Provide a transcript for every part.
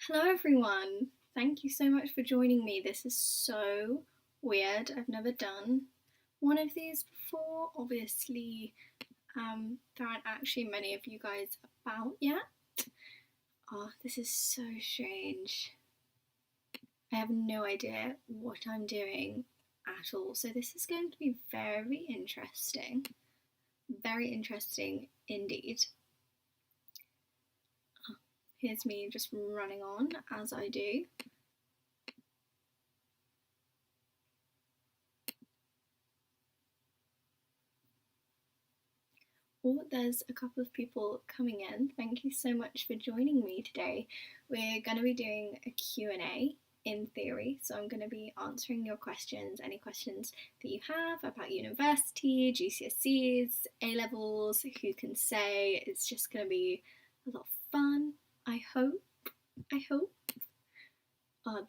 Hello everyone, thank you so much for joining me. This is so weird. I've never done one of these before. Obviously, there aren't actually many of you guys about yet. Oh, this is so strange. I have no idea what I'm doing at all. So this is going to be very interesting. Very interesting indeed. Here's me just running on as I do. Oh, there's a couple of people coming in. Thank you so much for joining me today. We're going to be doing a Q&A in theory, so I'm going to be answering your questions, any questions that you have about university, GCSEs, A-levels, who can say. It's just going to be a lot of fun, I hope.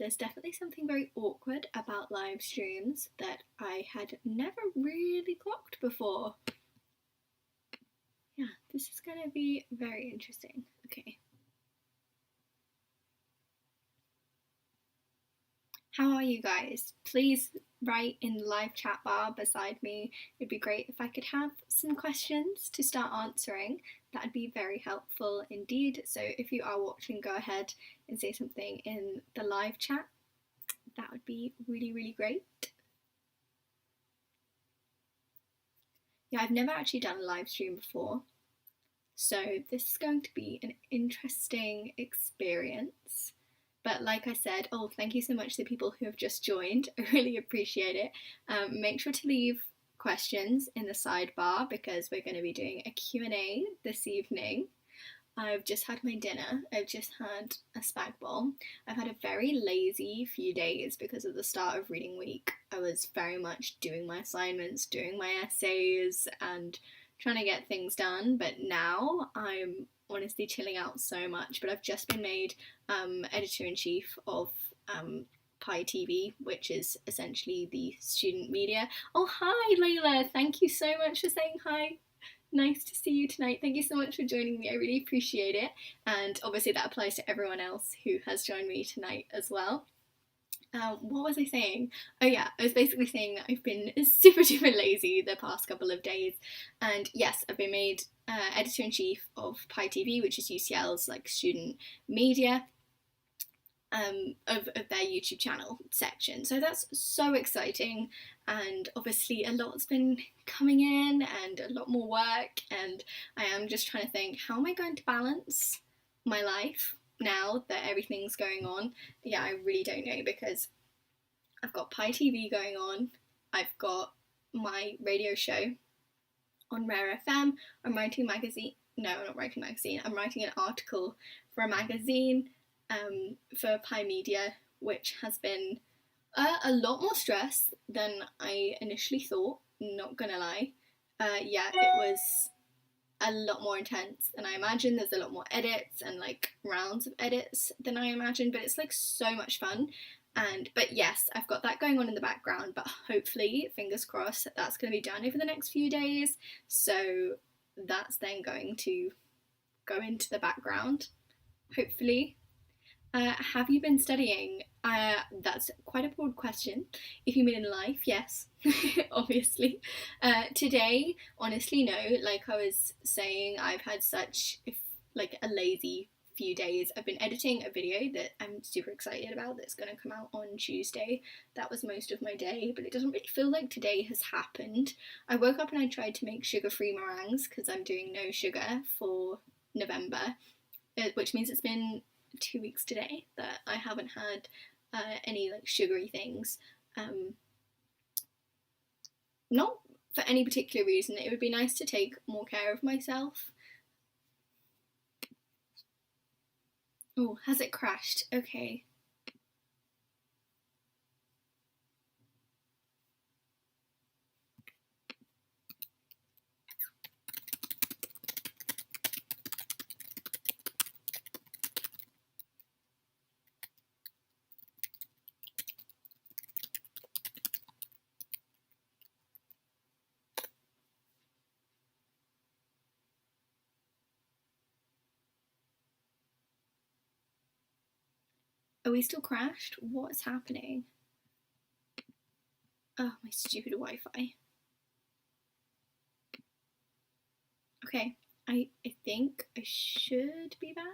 There's definitely something very awkward about live streams that I had never really clocked before. Yeah, this is going to be very interesting. Okay. How are you guys? Please write in the live chat bar beside me. It'd be great if I could have some questions to start answering. That'd be very helpful indeed. So if you are watching, go ahead and say something in the live chat. That would be really, really great. Yeah, I've never actually done a live stream before. So this is going to be an interesting experience. But like I said, thank you so much to the people who have just joined. I really appreciate it. Make sure to leave questions in the sidebar because we're going to be doing a Q&A this evening. I've just had my dinner. I've just had a spag bowl. I've had a very lazy few days because at the start of reading week I was very much doing my assignments, doing my essays and trying to get things done, but now I'm honestly chilling out so much. But I've just been made editor-in-chief of Pi TV, which is essentially the student media. Oh, hi Layla, thank you so much for saying hi. Nice to see you tonight. Thank you so much for joining me. I really appreciate it. And obviously that applies to everyone else who has joined me tonight as well. What was I saying? Oh yeah, I was basically saying that I've been super duper lazy the past couple of days, and yes, I've been made editor-in-chief of Pi TV, which is UCL's like student media, of their YouTube channel section. So that's so exciting, and obviously a lot's been coming in and a lot more work, and I am just trying to think, how am I going to balance my life now that everything's going on? Yeah, I really don't know, because I've got Pi TV going on, I've got my radio show on Rare FM, I'm writing a magazine. No, I'm not writing a magazine. I'm writing an article for a magazine for Pi Media, which has been a lot more stress than I initially thought, not gonna lie. Yeah, it was a lot more intense than I imagined. There's a lot more edits and like rounds of edits than I imagined, but it's like so much fun. But yes, I've got that going on in the background, but hopefully, fingers crossed, that's going to be done over the next few days. So that's then going to go into the background, hopefully. Have you been studying? That's quite a broad question. If you mean in life, yes, obviously. Today, honestly, no. Like I was saying, I've had such like a lazy few days. I've been editing a video that I'm super excited about that's going to come out on Tuesday. That was most of my day, but it doesn't really feel like today has happened. I woke up and I tried to make sugar-free meringues because I'm doing no sugar for November, which means it's been 2 weeks today that I haven't had any like sugary things. Not for any particular reason. It would be nice to take more care of myself. Oh, has it crashed? Okay. Are we still crashed? What's happening? Oh, my stupid Wi-Fi. Okay, I think I should be back.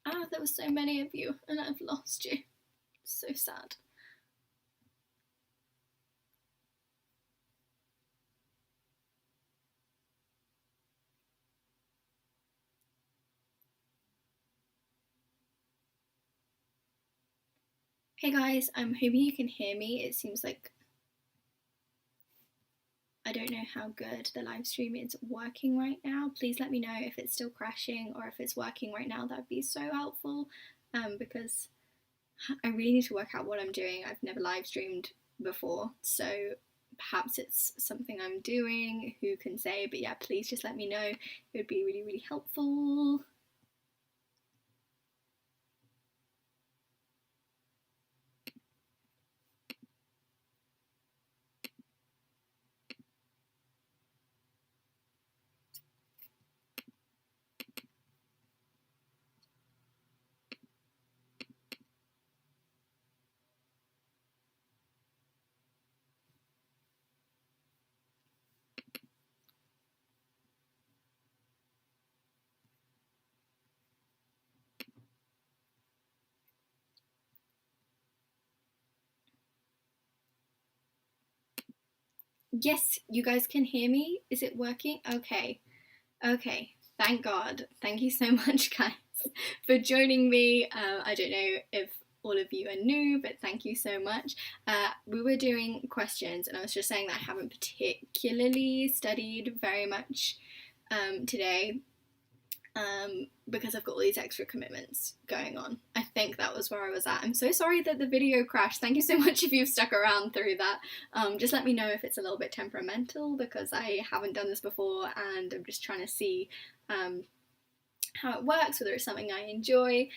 Ah, there were so many of you and I've lost you. So sad. Hey guys, I'm hoping you can hear me. It seems like I don't know how good the live stream is working right now. Please let me know if it's still crashing or if it's working right now. That'd be so helpful, because I really need to work out what I'm doing. I've never live streamed before, so perhaps it's something I'm doing. Who can say? But yeah, please just let me know. It would be really, really helpful. Yes, you guys can hear me. Is it working? Okay. Okay. Thank God. Thank you so much, guys, for joining me. I don't know if all of you are new, but thank you so much. We were doing questions, and I was just saying that I haven't particularly studied very much today, because I've got all these extra commitments going on. I think that was where I was at. I'm so sorry that the video crashed. Thank you so much if you've stuck around through that. Just let me know if it's a little bit temperamental, because I haven't done this before and I'm just trying to see how it works, whether it's something I enjoy.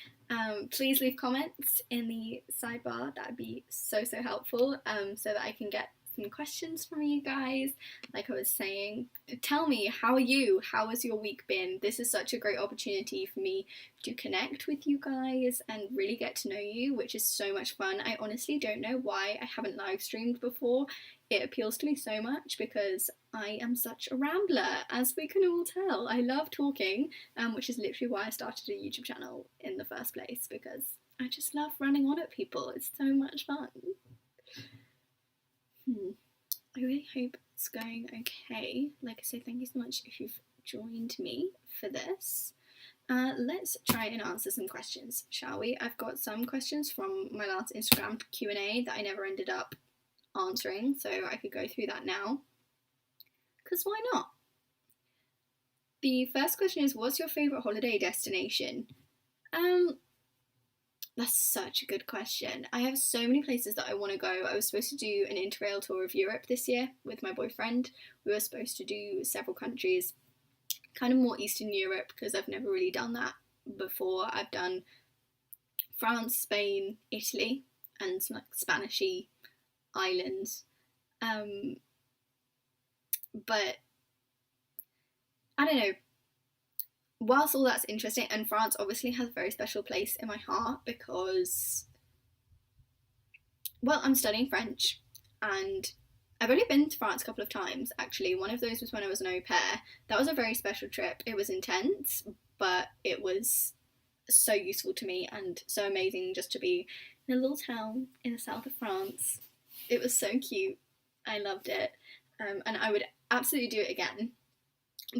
Please leave comments in the sidebar. That would be so helpful, so that I can get some questions from you guys. Like I was saying, tell me, how are you? How has your week been? This is such a great opportunity for me to connect with you guys and really get to know you, which is so much fun. I honestly don't know why I haven't live streamed before. It appeals to me so much because I am such a rambler, as we can all tell. I love talking, which is literally why I started a YouTube channel in the first place, because I just love running on at people. It's so much fun. I really hope it's going okay. Like I said, thank you so much if you've joined me for this. Let's try and answer some questions, shall we? I've got some questions from my last Instagram Q&A that I never ended up answering, so I could go through that now, because why not? The first question is, what's your favourite holiday destination? That's such a good question. I have so many places that I want to go. I was supposed to do an interrail tour of Europe this year with my boyfriend. We were supposed to do several countries, kind of more Eastern Europe, because I've never really done that before. I've done France, Spain, Italy, and some like Spanishy islands. But I don't know. Whilst all that's interesting, and France obviously has a very special place in my heart because, well, I'm studying French and I've only been to France a couple of times actually. One of those was when I was an au pair. That was a very special trip. It was intense, but it was so useful to me and so amazing just to be in a little town in the south of France. It was so cute. I loved it. And I would absolutely do it again,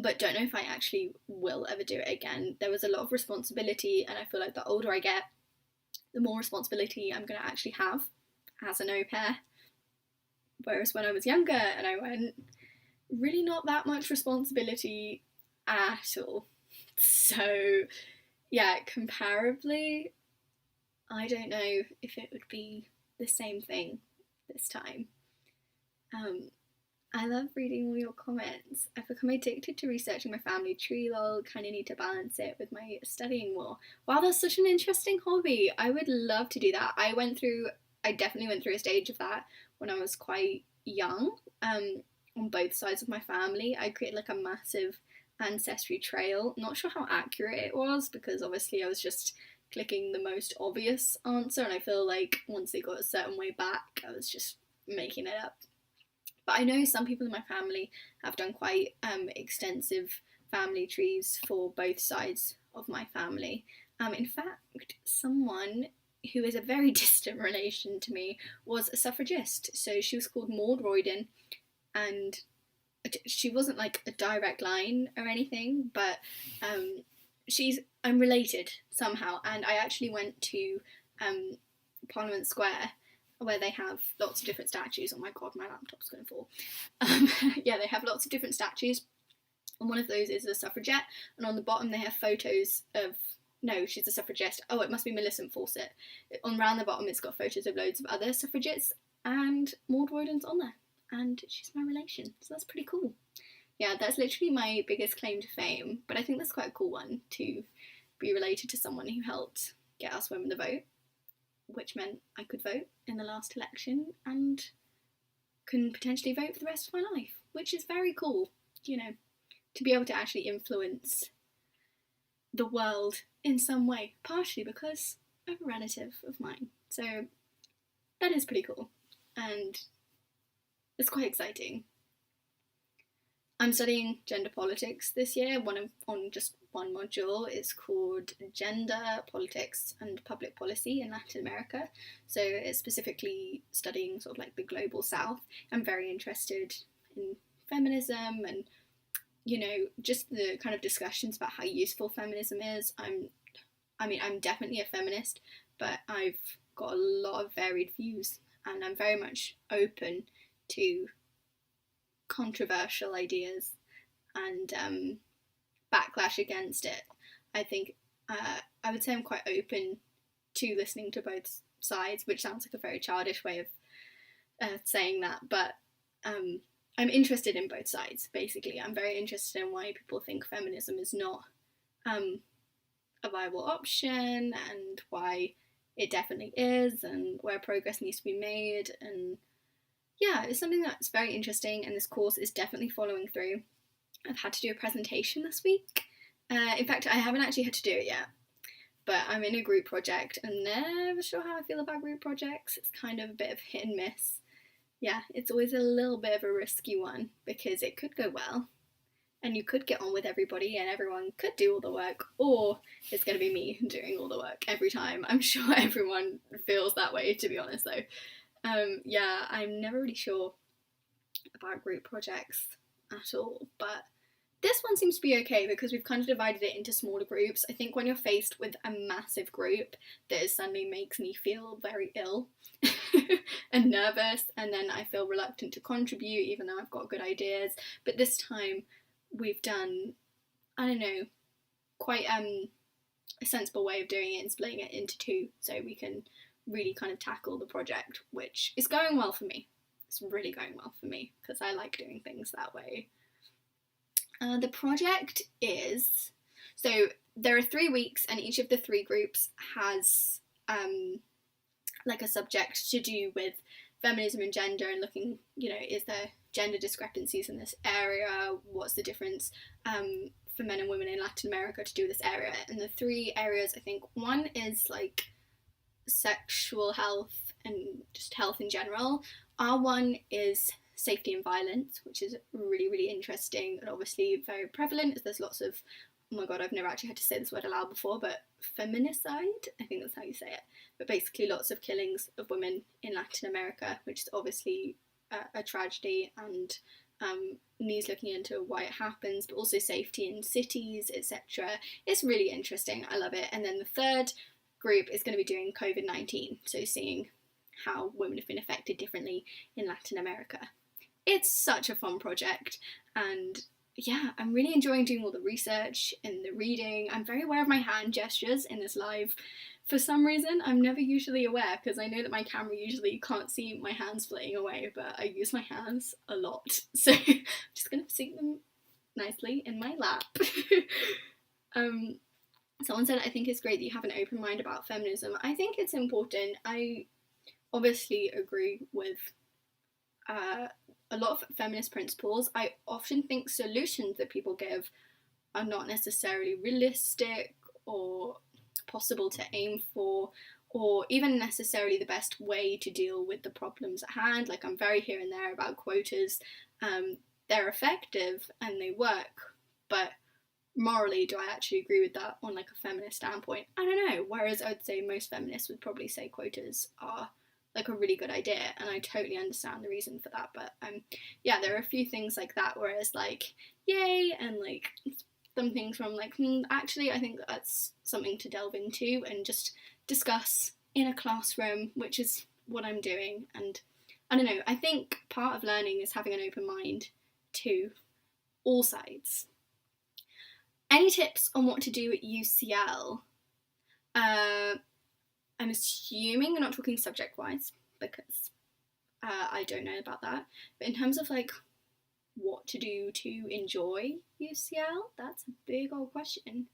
but don't know if I actually will ever do it again. There was a lot of responsibility, and I feel like the older I get, the more responsibility I'm going to actually have as an au pair. Whereas when I was younger and I went, really not that much responsibility at all. So yeah, comparably, I don't know if it would be the same thing this time. I love reading all your comments. I've become addicted to researching my family tree, lol. Kind of need to balance it with my studying more. Wow, that's such an interesting hobby. I would love to do that. I definitely went through a stage of that when I was quite young. On both sides of my family, I created like a massive ancestry trail. Not sure how accurate it was, because obviously I was just clicking the most obvious answer, and I feel like once they got a certain way back, I was just making it up. But I know some people in my family have done quite extensive family trees for both sides of my family. In fact, someone who is a very distant relation to me was a suffragist. So she was called Maud Royden, and she wasn't like a direct line or anything, but I'm related somehow. And I actually went to Parliament Square, where they have lots of different statues. Oh my god, my laptop's going to fall. Yeah, they have lots of different statues, and one of those is a suffragette, and on the bottom they have photos of, no, she's a suffragist. Oh, it must be Millicent Fawcett. On round the bottom it's got photos of loads of other suffragettes, and Maud Royden's on there, and she's my relation, so that's pretty cool. Yeah, that's literally my biggest claim to fame, but I think that's quite a cool one, to be related to someone who helped get us women the vote, which meant I could vote in the last election and can potentially vote for the rest of my life, which is very cool, you know, to be able to actually influence the world in some way, partially because of a relative of mine. So that is pretty cool, and it's quite exciting. I'm studying gender politics this year, on just one module. It's called Gender, Politics and Public Policy in Latin America. So it's specifically studying sort of like the global south. I'm very interested in feminism and, you know, just the kind of discussions about how useful feminism is. I'm definitely a feminist, but I've got a lot of varied views, and I'm very much open to controversial ideas and backlash against it. I think I would say I'm quite open to listening to both sides, which sounds like a very childish way of saying that, but I'm interested in both sides, basically. I'm very interested in why people think feminism is not a viable option, and why it definitely is, and where progress needs to be made. And yeah, it's something that's very interesting, and this course is definitely following through. I've had to do a presentation this week. In fact, I haven't actually had to do it yet, but I'm in a group project, and never sure how I feel about group projects. It's kind of a bit of hit and miss. Yeah, it's always a little bit of a risky one, because it could go well, and you could get on with everybody, and everyone could do all the work, or it's going to be me doing all the work every time. I'm sure everyone feels that way, to be honest, though. Yeah, I'm never really sure about group projects at all, but this one seems to be okay, because we've kind of divided it into smaller groups. I think when you're faced with a massive group, that suddenly makes me feel very ill and nervous, and then I feel reluctant to contribute even though I've got good ideas. But this time we've done, I don't know, quite a sensible way of doing it and splitting it into two, so we can really kind of tackle the project, which is going well for me. It's really going well for me, because I like doing things that way. The project is, so there are 3 weeks, and each of the 3 groups has like a subject to do with feminism and gender, and looking, you know, is there gender discrepancies in this area? What's the difference for men and women in Latin America to do with this area? And the 3 areas, I think, one is like sexual health and just health in general. Our one is safety and violence, which is really, really interesting, and obviously very prevalent, as there's lots of, oh my god, I've never actually had to say this word aloud before, but feminicide, I think that's how you say it, but basically lots of killings of women in Latin America, which is obviously a tragedy, and needs looking into why it happens, but also safety in cities, etc. It's really interesting, I love it. And then the 3rd group is going to be doing COVID-19, so seeing how women have been affected differently in Latin America. It's such a fun project, and yeah, I'm really enjoying doing all the research and the reading. I'm very aware of my hand gestures in this live. For some reason, I'm never usually aware, because I know that my camera usually can't see my hands flitting away, but I use my hands a lot, so I'm just going to sit them nicely in my lap. Someone said, I think it's great that you have an open mind about feminism. I think it's important. I obviously agree with a lot of feminist principles. I often think solutions that people give are not necessarily realistic or possible to aim for, or even necessarily the best way to deal with the problems at hand. Like, I'm very here and there about quotas. They're effective and they work, but morally, do I actually agree with that on like a feminist standpoint? I don't know. Whereas I would say most feminists would probably say quotas are like a really good idea, and I totally understand the reason for that. But yeah, there are a few things like that, whereas like, yay, and like some things from like, actually I think that's something to delve into and just discuss in a classroom, which is what I'm doing. And I don't know, I think part of learning is having an open mind to all sides. Any tips on what to do at UCL? I'm assuming we're not talking subject-wise, because I don't know about that. But in terms of like what to do to enjoy UCL, that's a big old question.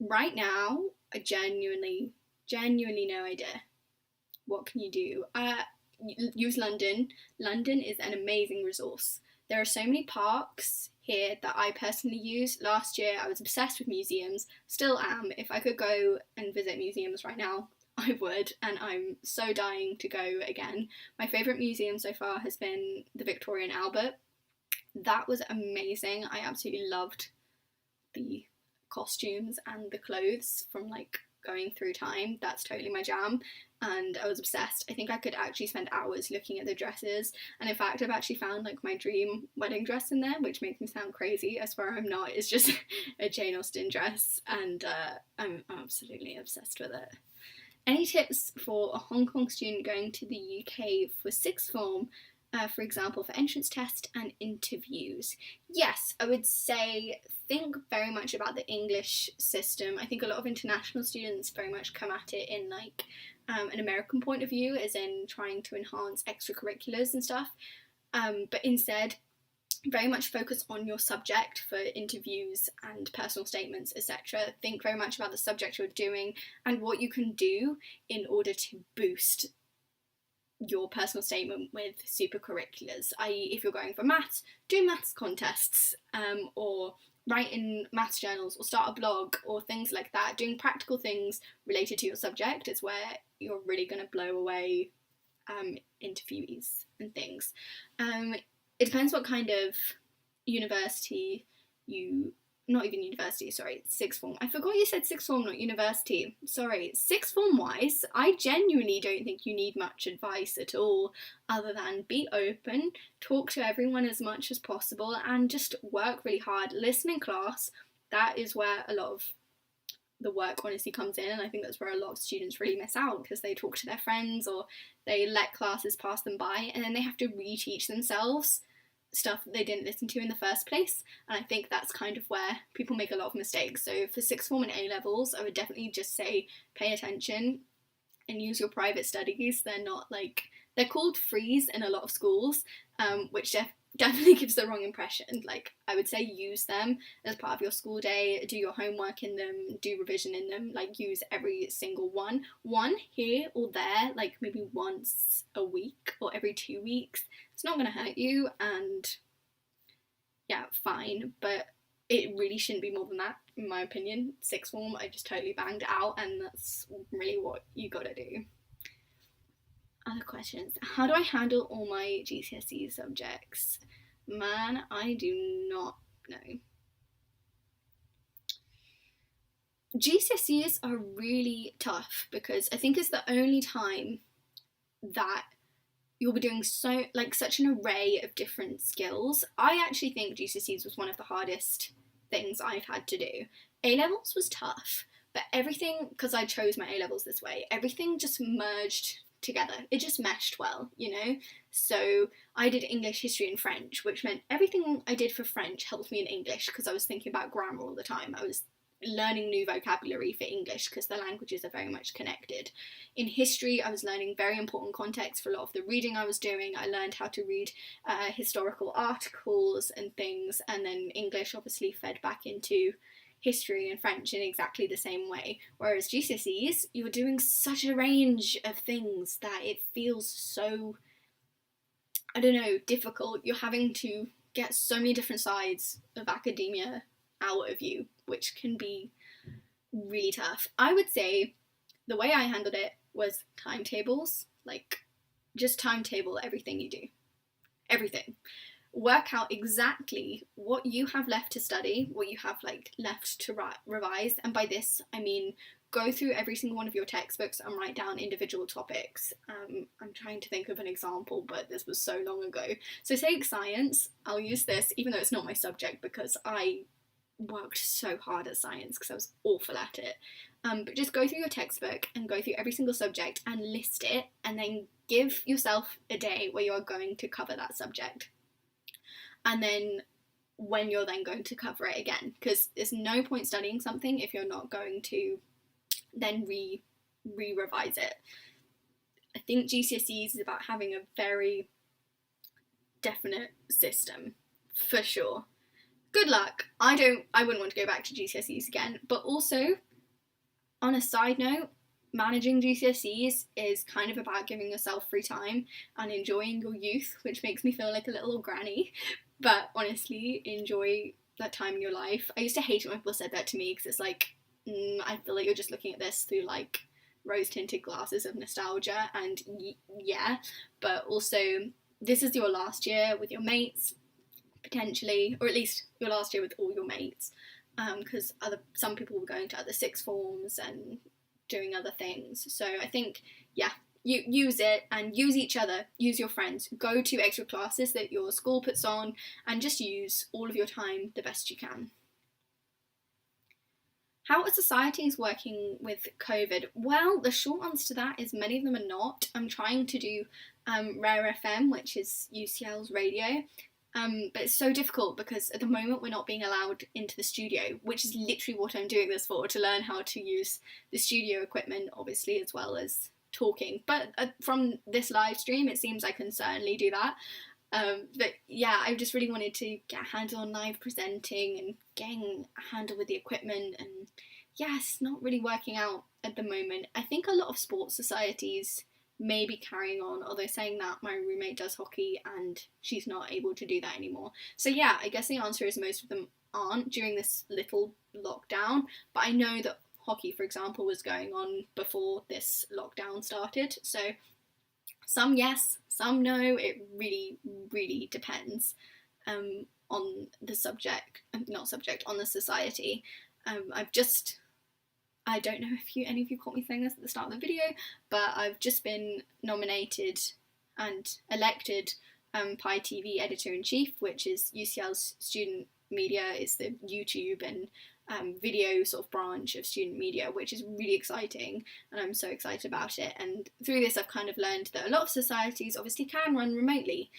Right now, I genuinely no idea. What can you do? Use London. London is an amazing resource. There are so many parks here that I personally use. Last year I was obsessed with museums, still am. If I could go and visit museums right now, I would, and I'm so dying to go again. My favourite museum so far has been the Victoria and Albert. That was amazing. I absolutely loved the costumes and the clothes from like going through time. That's totally my jam, and I was obsessed. I think I could actually spend hours looking at the dresses, and in fact I've actually found like my dream wedding dress in there, which makes me sound crazy. I swear I'm not. It's just a Jane Austen dress, and I'm absolutely obsessed with it. Any tips for a Hong Kong student going to the UK for sixth form, for example, for entrance test and interviews? Yes, I would say think very much about the English system. I think a lot of international students very much come at it in like an American point of view, as in trying to enhance extracurriculars and stuff, but instead very much focus on your subject for interviews and personal statements, etc. Think very much about the subject you're doing and what you can do in order to boost your personal statement with supercurriculars, i.e. if you're going for maths, do maths contests, or write in maths journals, or start a blog, or things like that. Doing practical things related to your subject is where you're really going to blow away interviewees and things. It depends what kind of university sixth form. I forgot you said sixth form, not university. Sorry, sixth form wise, I genuinely don't think you need much advice at all, other than be open, talk to everyone as much as possible, and just work really hard. Listen in class. That is where a lot of the work honestly comes in, and I think that's where a lot of students really miss out, because they talk to their friends or they let classes pass them by, and then they have to reteach themselves stuff that they didn't listen to in the first place. And I think that's kind of where people make a lot of mistakes. So for sixth form and A levels, I would definitely just say pay attention and use your private studies. They're called frees in a lot of schools, which definitely gives the wrong impression. Like, I would say use them as part of your school day, do your homework in them, do revision in them, like use every single one here or there, like maybe once a week or every 2 weeks. It's not going to hurt you, and yeah, fine, but it really shouldn't be more than that, in my opinion. Sixth form, I just totally banged it out, and that's really what you gotta do. Other questions. How do I handle all my GCSE subjects? Man, I do not know. GCSEs are really tough, because I think it's the only time that you'll be doing such an array of different skills. I actually think GCSEs was one of the hardest things I've had to do. A-levels was tough, but everything, because I chose my A-levels this way, everything just merged together. It just meshed well, you know? So I did English, history and French, which meant everything I did for French helped me in English, because I was thinking about grammar all the time. I was learning new vocabulary for English, because the languages are very much connected. In history, I was learning very important context for a lot of the reading I was doing. I learned how to read historical articles and things, and then English obviously fed back into history and French in exactly the same way. Whereas GCSEs, you're doing such a range of things that it feels so, I don't know, difficult. You're having to get so many different sides of academia out of you, which can be really tough. I would say the way I handled it was timetables. Like, just timetable everything you do. Everything. Work out exactly what you have left to study, what you have like left to revise, and by this I mean go through every single one of your textbooks and write down individual topics. I'm trying to think of an example, but this was so long ago. So take science. I'll use this even though it's not my subject, because I worked so hard at science because I was awful at it. But just go through your textbook and go through every single subject and list it, and then give yourself a day where you are going to cover that subject. And then when you're then going to cover it again, because there's no point studying something if you're not going to then re-revise it. I think GCSEs is about having a very definite system, for sure. Good luck. I wouldn't want to go back to GCSEs again, but also, on a side note, managing GCSEs is kind of about giving yourself free time and enjoying your youth, which makes me feel like a little old granny, but honestly, enjoy that time in your life. I used to hate it when people said that to me, because it's like, I feel like you're just looking at this through like rose-tinted glasses of nostalgia, and yeah, but also this is your last year with your mates, potentially, or at least your last year with all your mates, because some people were going to other sixth forms and doing other things. So I think, yeah, you use it and use each other, use your friends, go to extra classes that your school puts on, and just use all of your time the best you can. How are societies working with COVID? Well, the short answer to that is many of them are not. I'm trying to do Rare FM, which is UCL's radio, but it's so difficult because at the moment we're not being allowed into the studio, which is literally what I'm doing this for, to learn how to use the studio equipment, obviously, as well as talking. But from this live stream, it seems I can certainly do that. But yeah, I just really wanted to get a handle on live presenting and getting a handle with the equipment, and yeah, it's not really working out at the moment. I think a lot of sports societies may be carrying on, although saying that, my roommate does hockey and she's not able to do that anymore. So yeah, I guess the answer is most of them aren't during this little lockdown, but I know that hockey, for example, was going on before this lockdown started, so some yes, some no. It really, really depends on the subject, on the society. I don't know if any of you caught me saying this at the start of the video, but I've just been nominated and elected PI TV Editor-in-Chief, which is UCL's student media. It's the YouTube and video sort of branch of student media, which is really exciting, and I'm so excited about it. And through this I've kind of learned that a lot of societies obviously can run remotely.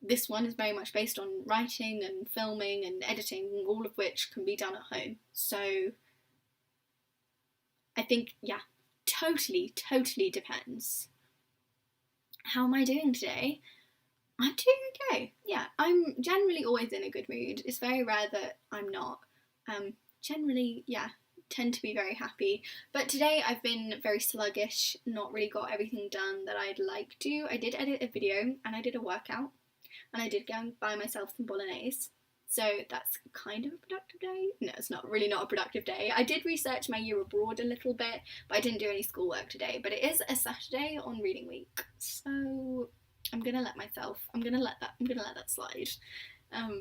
This one is very much based on writing and filming and editing, all of which can be done at home. So I think, yeah, totally depends. How am I doing today? I'm doing okay. Yeah, I'm generally always in a good mood. It's very rare that I'm not. Generally, yeah, tend to be very happy. But today I've been very sluggish, not really got everything done that I'd like to. I did edit a video and I did a workout, and I did go and buy myself some bolognese. So that's kind of a productive day. No, it's not a productive day. I did research my year abroad a little bit, but I didn't do any schoolwork today. But it is a Saturday on reading week, so I'm gonna let that slide.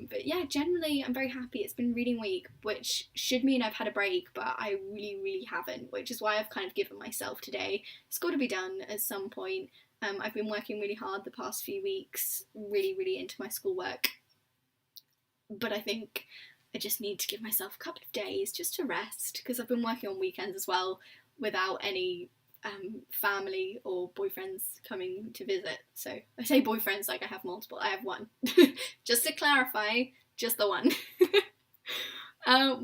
But yeah, generally I'm very happy. It's been reading week, which should mean I've had a break, but I really haven't, which is why I've kind of given myself today. It's got to be done at some point. I've been working really hard the past few weeks, really into my schoolwork, but I think I just need to give myself a couple of days just to rest, because I've been working on weekends as well without any family or boyfriends coming to visit. So I say boyfriends like I have multiple. I have one. Just to clarify, just the one.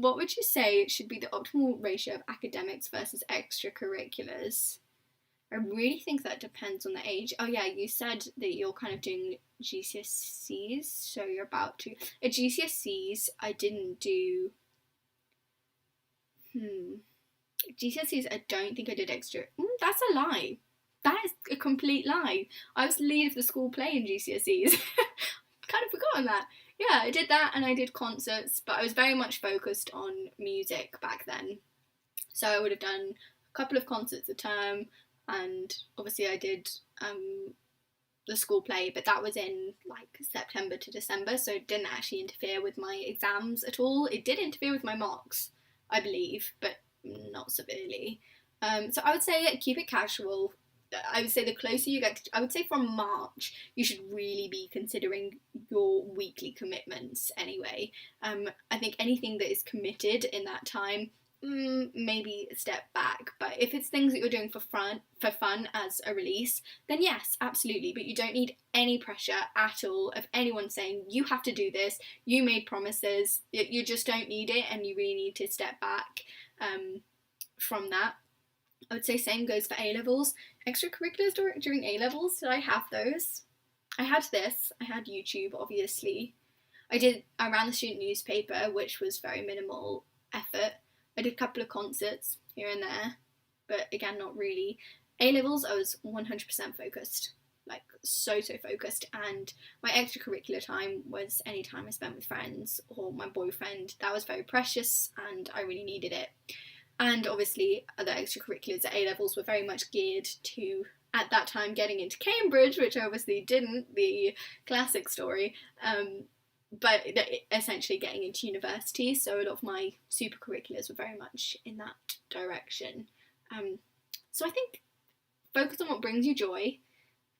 What would you say should be the optimal ratio of academics versus extracurriculars? I really think that depends on the age. Oh yeah, you said that you're kind of doing GCSEs, so you're about to. At GCSEs, I didn't do. GCSEs, I don't think I did extra. That's a lie. That is a complete lie. I was the lead of the school play in GCSEs. Kind of forgot forgotten that. Yeah, I did that, and I did concerts, but I was very much focused on music back then. So I would have done a couple of concerts a term, and obviously I did the school play, but that was in like September to December, so it didn't actually interfere with my exams at all. It did interfere with my marks, I believe, but not severely. So I would say keep it casual. I would say the closer you get, I would say from March, you should really be considering your weekly commitments anyway. I think anything that is committed in that time, maybe a step back. But if it's things that you're doing for fun as a release, then yes, absolutely. But you don't need any pressure at all of anyone saying you have to do this, you made promises. You just don't need it, and you really need to step back from that. I would say same goes for A-levels. Extracurriculars during A-levels, did I have those? I had this. I had YouTube, obviously. I ran the student newspaper, which was very minimal effort. I did a couple of concerts here and there, but again, not really. A-levels, I was 100% focused, like so focused, and my extracurricular time was any time I spent with friends or my boyfriend. That was very precious, and I really needed it. And obviously, other extracurriculars at A-levels were very much geared to, at that time, getting into Cambridge, which I obviously didn't, the classic story. But essentially getting into university, so a lot of my supercurriculars were very much in that direction. So I think focus on what brings you joy.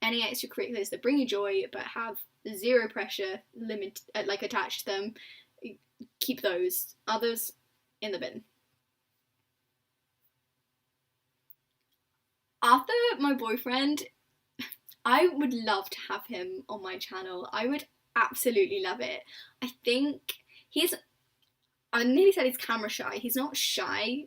Any extracurriculars that bring you joy but have zero pressure attached to them, keep those. Others in the bin. Arthur, my boyfriend, I would love to have him on my channel. I would absolutely love it. I think I nearly said he's camera shy. He's not shy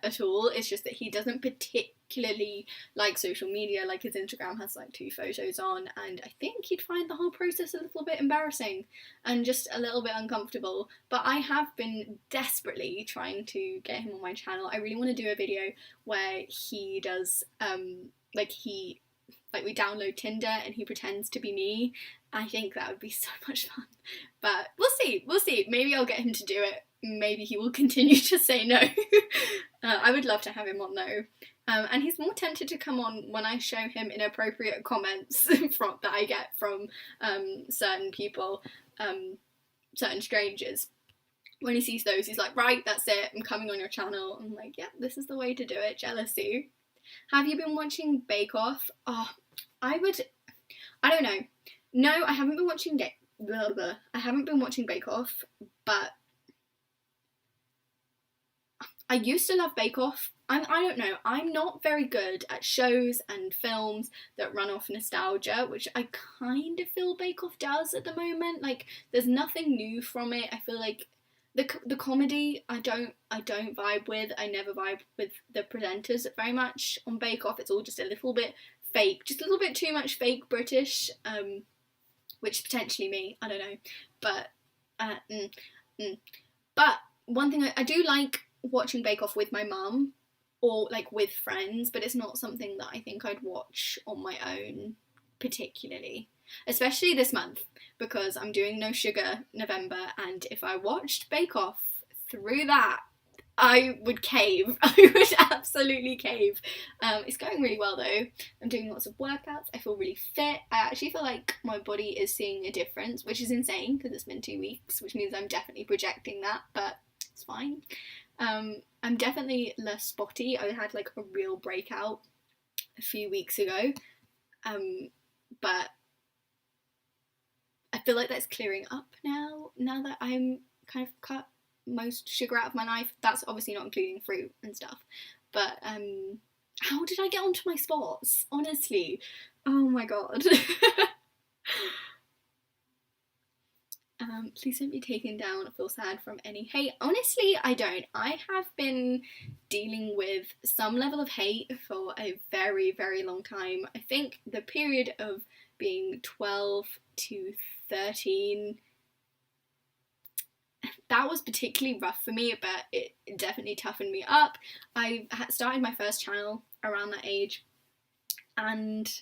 at all. It's just that he doesn't particularly like social media. Like his Instagram has like 2 photos on, and I think he'd find the whole process a little bit embarrassing and just a little bit uncomfortable. But I have been desperately trying to get him on my channel. I really want to do a video where he does we download Tinder and he pretends to be me. I think that would be so much fun. But we'll see. Maybe I'll get him to do it. Maybe he will continue to say no. I would love to have him on though. And he's more tempted to come on when I show him inappropriate comments that I get from certain people, certain strangers. When he sees those, he's like, right, that's it, I'm coming on your channel. I'm like, yeah, this is the way to do it. Jealousy. Have you been watching Bake Off? Oh, I don't know. No, I haven't been watching I haven't been watching Bake Off, but I used to love Bake Off. I don't know, I'm not very good at shows and films that run off nostalgia, which I kind of feel Bake Off does at the moment. Like, there's nothing new from it. I feel like the comedy I don't vibe with. I never vibe with the presenters very much on Bake Off. It's all just a little bit fake, just a little bit too much fake British, which potentially me, I don't know, but but one thing I do like watching Bake Off with my mum or like with friends, but it's not something that I think I'd watch on my own particularly, especially this month because I'm doing no sugar November, and if I watched Bake Off through that, I would cave. I would absolutely cave. It's going really well though. I'm doing lots of workouts. I feel really fit. I actually feel like my body is seeing a difference, which is insane because it's been 2 weeks, which means I'm definitely projecting that, but it's fine. I'm definitely less spotty. I had like a real breakout a few weeks ago, but I feel like that's clearing up now that I'm kind of cut most sugar out of my life. That's obviously not including fruit and stuff, but how did I get onto my spots? Honestly, oh my god. Please don't be taken down or feel sad from any hate. Honestly, I don't. I have been dealing with some level of hate for a very, very long time. I think the period of being 12 to 13, that was particularly rough for me, but it definitely toughened me up. I started my first channel around that age, and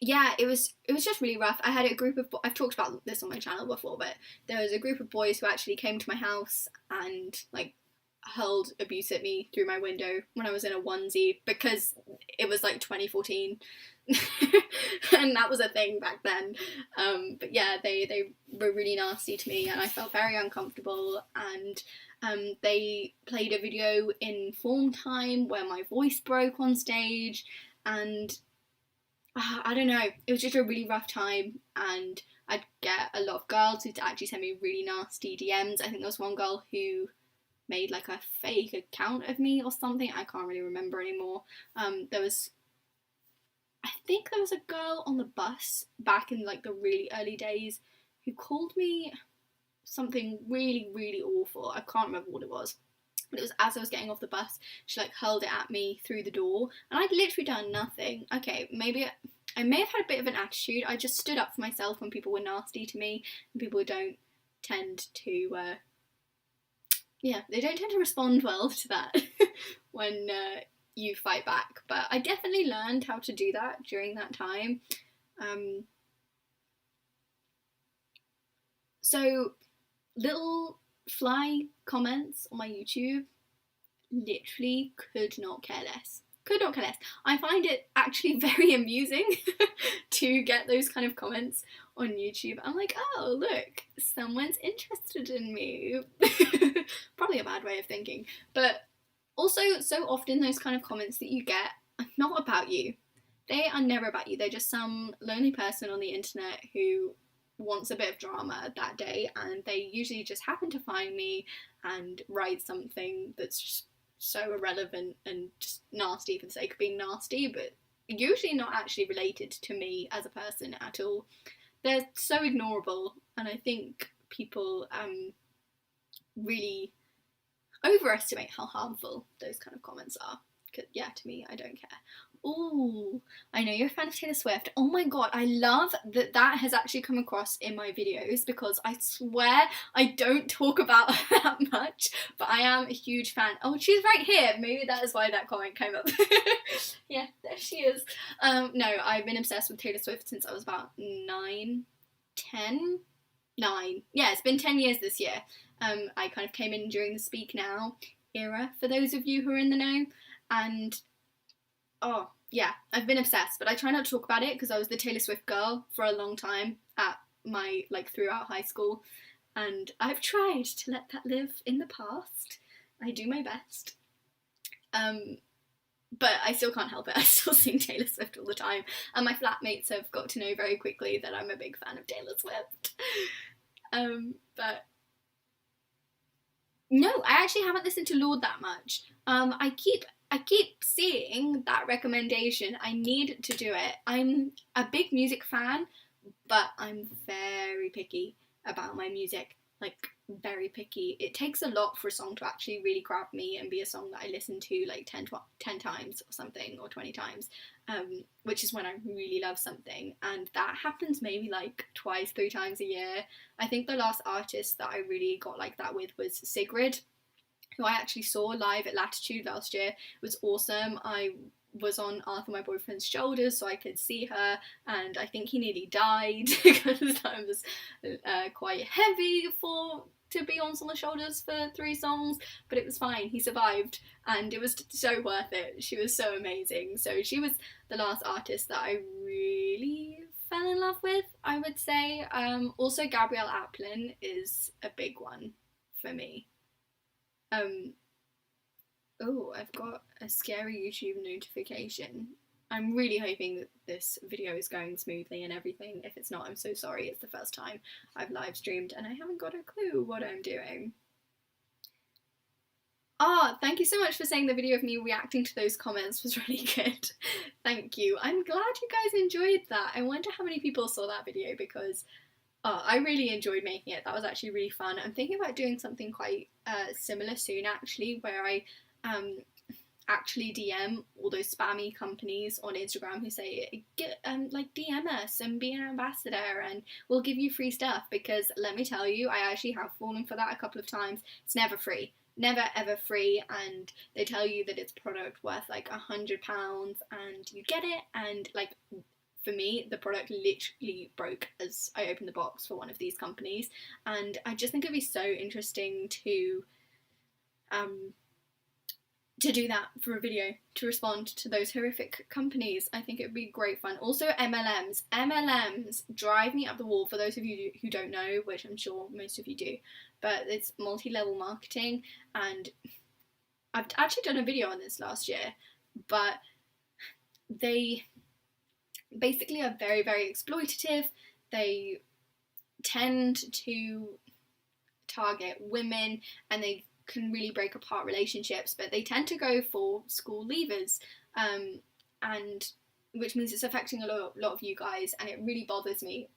yeah, it was just really rough. I had a group of I've talked about this on my channel before, but there was a group of boys who actually came to my house and like hurled abuse at me through my window when I was in a onesie, because it was like 2014 and that was a thing back then. But yeah, they were really nasty to me and I felt very uncomfortable, and they played a video in form time where my voice broke on stage, and I don't know, it was just a really rough time, and I'd get a lot of girls who'd actually send me really nasty DMs. I think there was one girl who made like a fake account of me or something, I can't really remember anymore. I think there was a girl on the bus back in like the really early days who called me something really, really awful. I can't remember what it was. But it was as I was getting off the bus, she like hurled it at me through the door, and I'd literally done nothing. Okay, maybe I may have had a bit of an attitude. I just stood up for myself when people were nasty to me, and people don't tend to, they don't tend to respond well to that when you fight back. But I definitely learned how to do that during that time. So little fly comments on my YouTube, literally could not care less. I find it actually very amusing to get those kind of comments on YouTube. I'm like, oh look, someone's interested in me. Probably a bad way of thinking, but also so often those kind of comments that you get are not about you. They are never about you. They're just some lonely person on the internet who wants a bit of drama that day, and they usually just happen to find me and write something that's just so irrelevant and just nasty for the sake of being nasty, but usually not actually related to me as a person at all. They're so ignorable, and I think people really overestimate how harmful those kind of comments are. Yeah, to me, I don't care. Ooh, I know you're a fan of Taylor Swift. Oh my god, I love that that has actually come across in my videos, because I swear I don't talk about her that much, but I am a huge fan. Oh, she's right here. Maybe that is why that comment came up. Yeah, there she is. No, I've been obsessed with Taylor Swift since I was about 9. Yeah, it's been 10 years this year. I kind of came in during the Speak Now era, for those of you who are in the know. And oh yeah, I've been obsessed, but I try not to talk about it because I was the Taylor Swift girl for a long time at my, like, throughout high school, and I've tried to let that live in the past. I do my best. But I still can't help it. I still sing Taylor Swift all the time, and my flatmates have got to know very quickly that I'm a big fan of Taylor Swift. But no, I actually haven't listened to Lorde that much. I keep seeing that recommendation. I need to do it. I'm a big music fan, but I'm very picky about my music. Like, very picky. It takes a lot for a song to actually really grab me and be a song that I listen to like 10 times or something, or 20 times, which is when I really love something, and that happens maybe like 2-3 times a year. I think the last artist that I really got like that with was Sigrid, who I actually saw live at Latitude last year. It was awesome. I was on Arthur, my boyfriend's shoulders, so I could see her, and I think he nearly died because I was quite heavy to be on someone's shoulders for 3 songs, but it was fine. He survived, and it was so worth it. She was so amazing. So she was the last artist that I really fell in love with, I would say. Also, Gabrielle Aplin is a big one for me. Oh, I've got a scary YouTube notification. I'm really hoping that this video is going smoothly and everything. If it's not, I'm so sorry. It's the first time I've live streamed and I haven't got a clue what I'm doing. Thank you so much for saying the video of me reacting to those comments was really good. Thank you. I'm glad you guys enjoyed that. I wonder how many people saw that video, because I really enjoyed making it. That was actually really fun. I'm thinking about doing something quite similar soon, actually, where I actually DM all those spammy companies on Instagram who say, like, DM us and be an ambassador and we'll give you free stuff, because let me tell you, I actually have fallen for that a couple of times. It's never free. Never ever free, and they tell you that it's product worth like £100 and you get it, and like for me, the product literally broke as I opened the box for one of these companies, and I just think it'd be so interesting to do that for a video, to respond to those horrific companies. I think it would be great fun. Also, MLMs drive me up the wall. For those of you who don't know, which I'm sure most of you do, but it's multi-level marketing, and I've actually done a video on this last year, but they basically are very, very exploitative. They tend to target women, and they can really break apart relationships, but they tend to go for school leavers, and which means it's affecting a lot of you guys, and it really bothers me.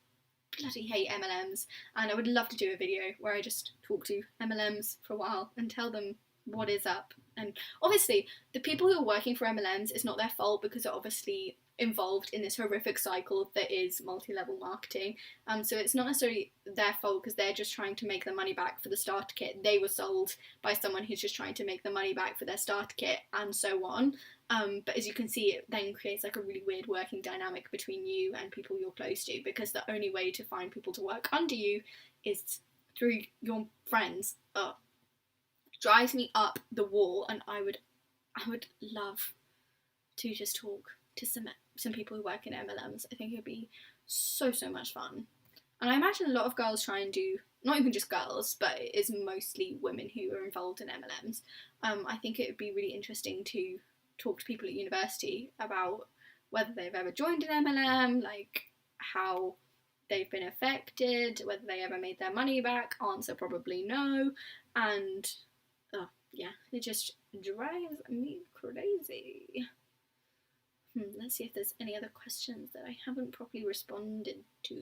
Bloody hate MLMs, and I would love to do a video where I just talk to MLMs for a while and tell them what is up. And obviously the people who are working for MLMs, it's not their fault, because they're obviously involved in this horrific cycle that is multi-level marketing, so it's not necessarily their fault, because they're just trying to make their money back for the starter kit. They were sold by someone who's just trying to make the money back for their starter kit, and so on. But as you can see, it then creates like a really weird working dynamic between you and people you're close to, because the only way to find people to work under you is through your friends. Drives me up the wall, and I would love to just talk to some people who work in MLMs. I think it'd be so much fun. And I imagine a lot of girls try and do, not even just girls, but it is mostly women who are involved in MLMs. I think it would be really interesting to talk to people at university about whether they've ever joined an MLM, like how they've been affected, whether they ever made their money back. Answer probably no. And yeah, it just drives me crazy. Let's see if there's any other questions that I haven't properly responded to.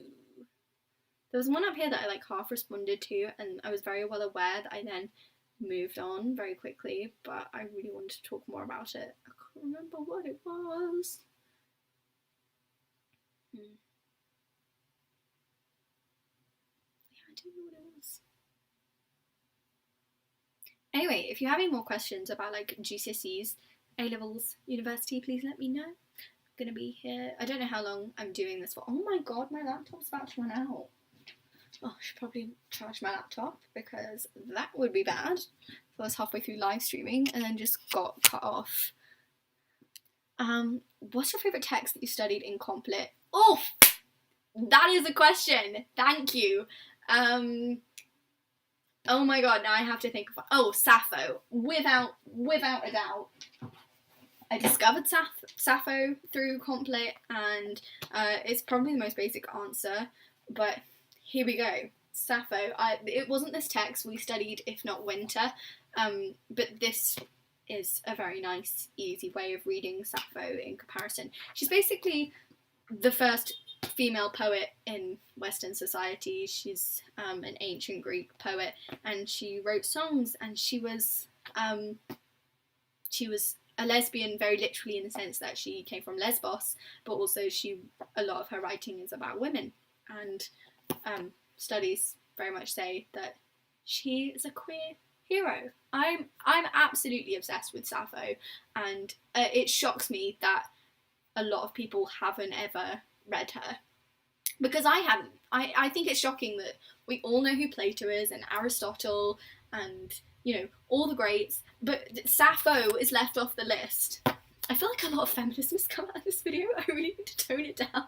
There was one up here that I like half responded to, and I was very well aware that I then moved on very quickly, but I really wanted to talk more about it. I can't remember what it was. Yeah, I don't know what it was. Anyway, if you have any more questions about like GCSEs, A-levels, university, please let me know. I'm gonna be here. I don't know how long I'm doing this for. Oh my god, my laptop's about to run out. Oh, I should probably charge my laptop, because that would be bad. I was halfway through live streaming and then just got cut off. What's your favourite text that you studied in Comp Lit? Oh, that is a question. Thank you. Oh my god, now I have to think of Sappho. Without a doubt. I discovered Sappho through Comp Lit, and it's probably the most basic answer, but here we go. Sappho. It wasn't this text we studied, if not Winter, but this is a very nice, easy way of reading Sappho in comparison. She's basically the first female poet in Western society. She's an ancient Greek poet, and she wrote songs, and she was a lesbian, very literally, in the sense that she came from Lesbos, but also a lot of her writing is about women, and studies very much say that she is a queer hero. I'm absolutely obsessed with Sappho, and it shocks me that a lot of people haven't ever read her, because I haven't. I think it's shocking that we all know who Plato is and Aristotle and, you know, all the greats, but Sappho is left off the list. I feel like a lot of feminism has come out of this video. I really need to tone it down.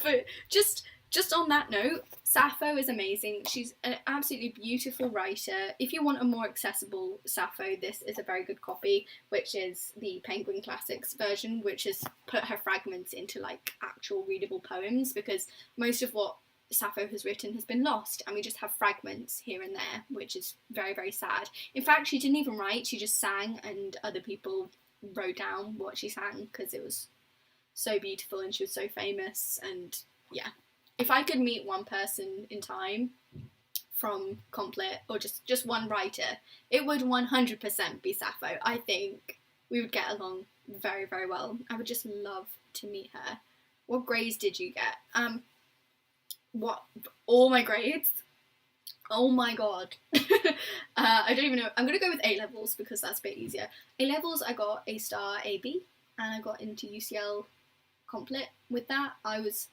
But just on that note, Sappho is amazing. She's an absolutely beautiful writer. If you want a more accessible Sappho, this is a very good copy, which is the Penguin Classics version, which has put her fragments into like actual readable poems, because most of what Sappho has written has been lost, and we just have fragments here and there, which is very, very sad. In fact, she didn't even write, she just sang, and other people wrote down what she sang because it was so beautiful and she was so famous. And yeah, if I could meet one person in time from Comp Lit, or just one writer, it would 100% be Sappho. I think we would get along very, very well. I would just love to meet her. What grades did you get? All my grades? Oh my god. I don't even know. I'm going to go with A-levels because that's a bit easier. A-levels, I got A star, A, B, and I got into UCL complete with that. I was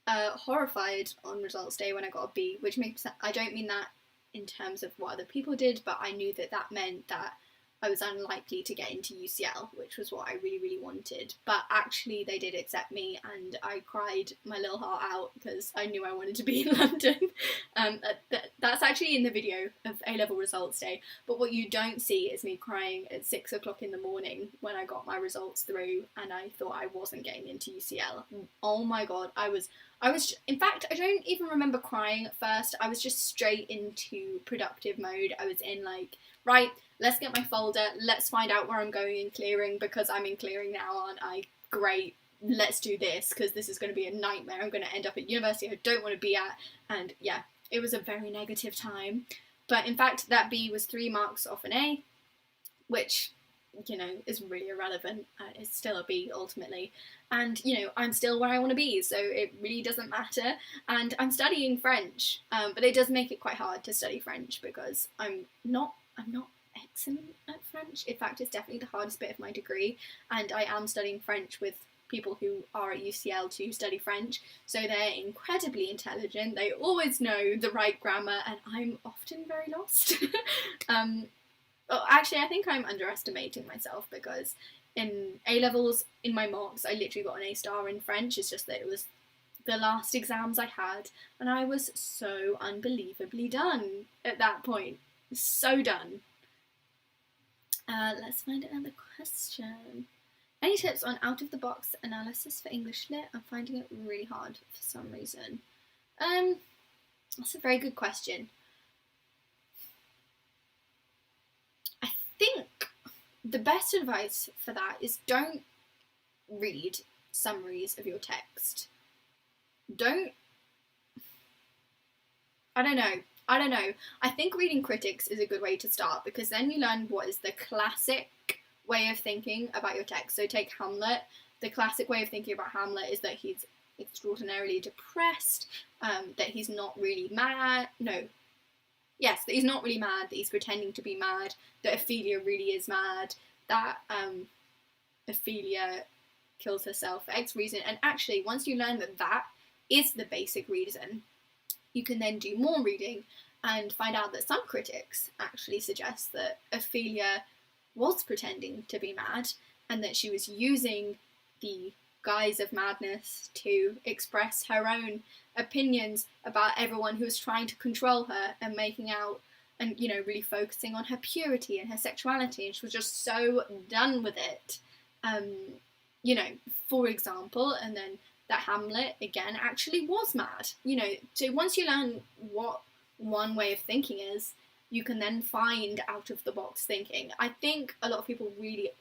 horrified on results day when I got a B, which makes sense. I don't mean that in terms of what other people did, but I knew that that meant that I was unlikely to get into UCL, which was what I really, really wanted. But actually they did accept me, and I cried my little heart out because I knew I wanted to be in London. That's actually in the video of A-level results day, but what you don't see is me crying at 6 o'clock in the morning when I got my results through and I thought I wasn't getting into UCL. Oh my god, I was, in fact, I don't even remember crying at first. I was just straight into productive mode. I was in like, right, let's get my folder, let's find out where I'm going in clearing, because I'm in clearing now, aren't I? Great, let's do this, because this is going to be a nightmare. I'm going to end up at university I don't want to be at, and yeah, it was a very negative time. But in fact, that B was 3 marks off an A, which, you know, is really irrelevant. It's still a B ultimately. And, you know, I'm still where I want to be, so it really doesn't matter. And I'm studying French, but it does make it quite hard to study French because I'm not excellent at French. In fact, it's definitely the hardest bit of my degree, and I am studying French with people who are at UCL to study French, so they're incredibly intelligent, they always know the right grammar, and I'm often very lost. Well, actually, I think I'm underestimating myself, because in A-levels, in my mocks, I literally got an A star in French. It's just that it was the last exams I had, and I was so unbelievably done at that point. So done. Let's find another question. Any tips on out-of-the-box analysis for English Lit? I'm finding it really hard for some reason. That's a very good question. I think the best advice for that is don't read summaries of your text. I don't know. I think reading critics is a good way to start, because then you learn what is the classic way of thinking about your text. So take Hamlet. The classic way of thinking about Hamlet is that he's extraordinarily depressed, that he's not really mad. No. Yes, that he's not really mad, that he's pretending to be mad, that Ophelia really is mad, that Ophelia kills herself for X reason. And actually, once you learn that that is the basic reason, you can then do more reading and find out that some critics actually suggest that Ophelia was pretending to be mad, and that she was using the guise of madness to express her own opinions about everyone who was trying to control her and making out and, you know, really focusing on her purity and her sexuality, and she was just so done with it. You know, for example, and then that Hamlet, again, actually was mad. You know, so once you learn what one way of thinking is, you can then find out-of-the-box thinking. I think a lot of people really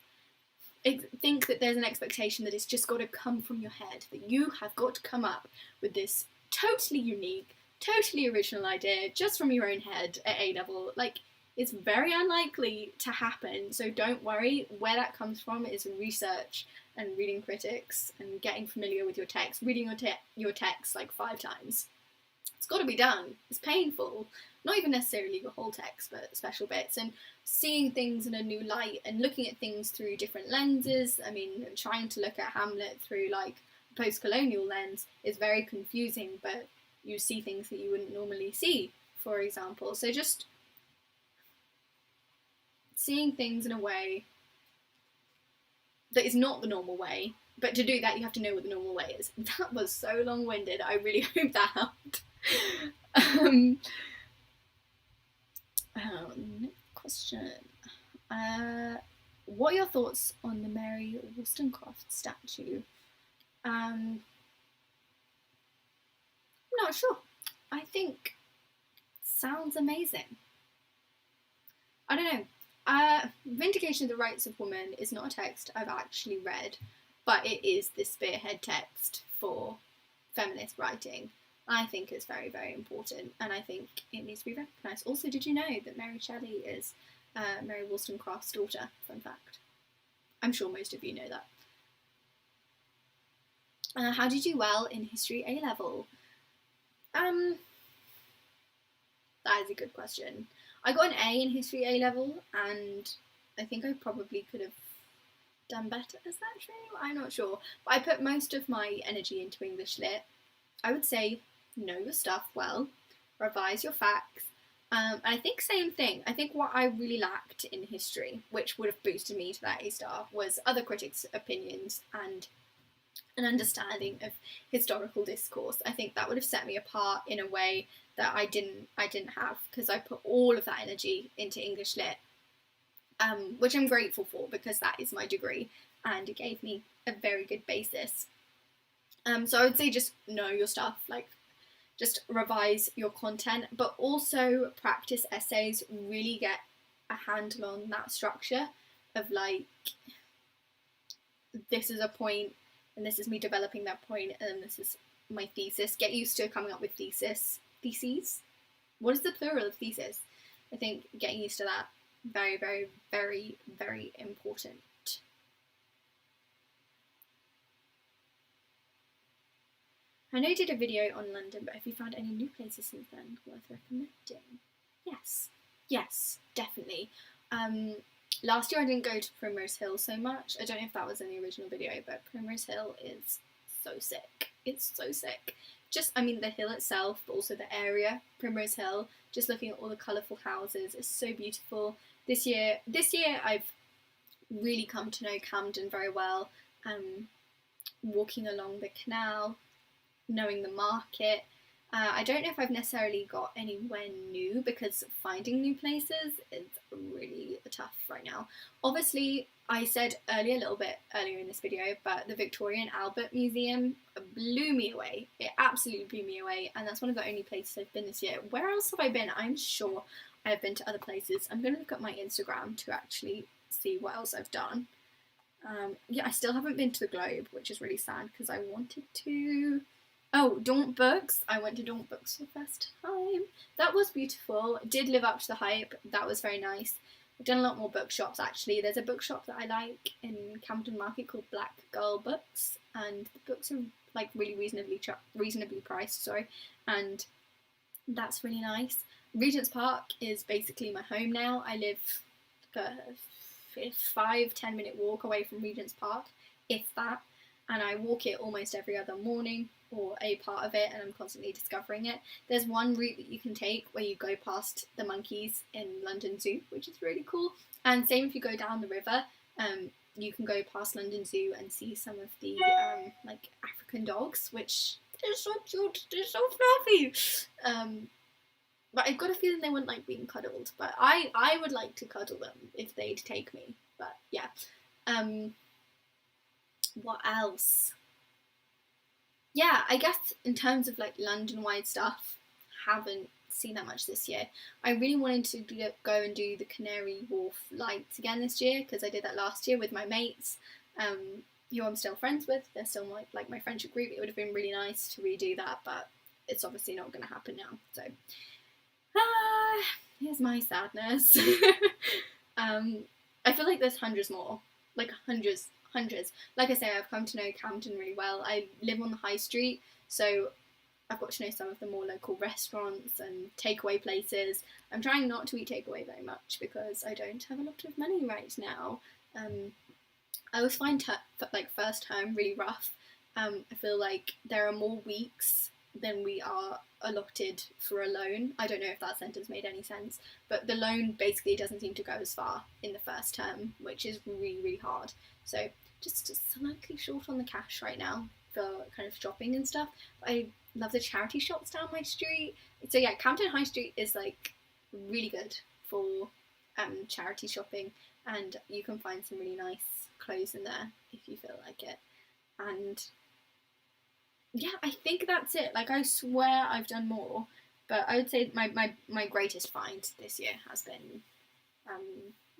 think that there's an expectation that it's just got to come from your head, that you have got to come up with this totally unique, totally original idea just from your own head at A-level. Like, it's very unlikely to happen, so don't worry. Where that comes from is research and reading critics and getting familiar with your text, reading your text like 5 times. It's got to be done. It's painful. Not even necessarily the whole text, but special bits, and seeing things in a new light and looking at things through different lenses. I mean, trying to look at Hamlet through like a post-colonial lens is very confusing, but you see things that you wouldn't normally see, for example. So just seeing things in a way that is not the normal way, but to do that you have to know what the normal way is. That was so long-winded. I really hope that helped. Next question. What are your thoughts on the Mary Wollstonecraft statue? I'm not sure. I think it sounds amazing. I don't know. Vindication of the Rights of Women is not a text I've actually read, but it is the spearhead text for feminist writing. I think it's very, very important, and I think it needs to be recognised. Also, did you know that Mary Shelley is Mary Wollstonecraft's daughter? Fun fact. I'm sure most of you know that. How did you do well in History A-level? That is a good question. I got an A in History A-level, and I think I probably could have done better. Is that true? I'm not sure. But I put most of my energy into English Lit. I would say know your stuff well, revise your facts. And I think same thing. I think what I really lacked in history, which would have boosted me to that A-star, was other critics' opinions and an understanding of historical discourse. I think that would have set me apart in a way that I didn't have, because I put all of that energy into English Lit, which I'm grateful for because that is my degree and it gave me a very good basis. So I would say just know your stuff, like just revise your content, but also practice essays, really get a handle on that structure of like, this is a point and this is me developing that point and this is my thesis. Get used to coming up with theses. What is the plural of thesis? I think getting used to that, very, very, very, very important. I know you did a video on London, but have you found any new places since then worth recommending? Yes, definitely. Last year I didn't go to Primrose Hill so much. I don't know if that was in the original video, but Primrose Hill is so sick. It's so sick. Just, I mean, the hill itself, but also the area, Primrose Hill, just looking at all the colourful houses is so beautiful. This year I've really come to know Camden very well. Walking along the canal, knowing the market. I don't know if I've necessarily got anywhere new because finding new places is really tough right now. Obviously, I said a little bit earlier in this video, but the Victoria and Albert Museum blew me away. It absolutely blew me away, and that's one of the only places I've been this year. Where else have I been? I'm sure I've been to other places. I'm going to look at my Instagram to actually see what else I've done. Yeah, I still haven't been to the Globe, which is really sad because I wanted to. Oh, Daunt Books. I went to Daunt Books for the first time. That was beautiful. It did live up to the hype. That was very nice. I've done a lot more bookshops actually. There's a bookshop that I like in Camden Market called Black Girl Books, and the books are like really reasonably priced. And that's really nice. Regent's Park is basically my home now. I live like a 5-10 minute walk away from Regent's Park, if that, and I walk it almost every other morning, or a part of it, and I'm constantly discovering it. There's one route that you can take where you go past the monkeys in London Zoo, which is really cool. And same if you go down the river, you can go past London Zoo and see some of the like African dogs, which they're so cute, they're so fluffy. But I've got a feeling they wouldn't like being cuddled, but I would like to cuddle them if they'd take me. But yeah. What else? Yeah, I guess in terms of like London-wide stuff, haven't seen that much this year. I really wanted to go and do the Canary Wharf lights again this year because I did that last year with my mates, who I'm still friends with. They're still like my friendship group. It would have been really nice to redo that, but it's obviously not going to happen now. So, here's my sadness. I feel like there's hundreds more, like hundreds. Like I say, I've come to know Camden really well. I live on the high street, so I've got to know some of the more local restaurants and takeaway places. I'm trying not to eat takeaway very much because I don't have a lot of money right now. I always find first term really rough. I feel like there are more weeks than we are allotted for a loan. I don't know if that sentence made any sense, but the loan basically doesn't seem to go as far in the first term, which is really, really hard. So just slightly short on the cash right now for kind of shopping and stuff. I love the charity shops down my street. So yeah, Camden High Street is like really good for charity shopping, and you can find some really nice clothes in there if you feel like it. And yeah, I think that's it. Like, I swear I've done more, but I would say my greatest find this year has been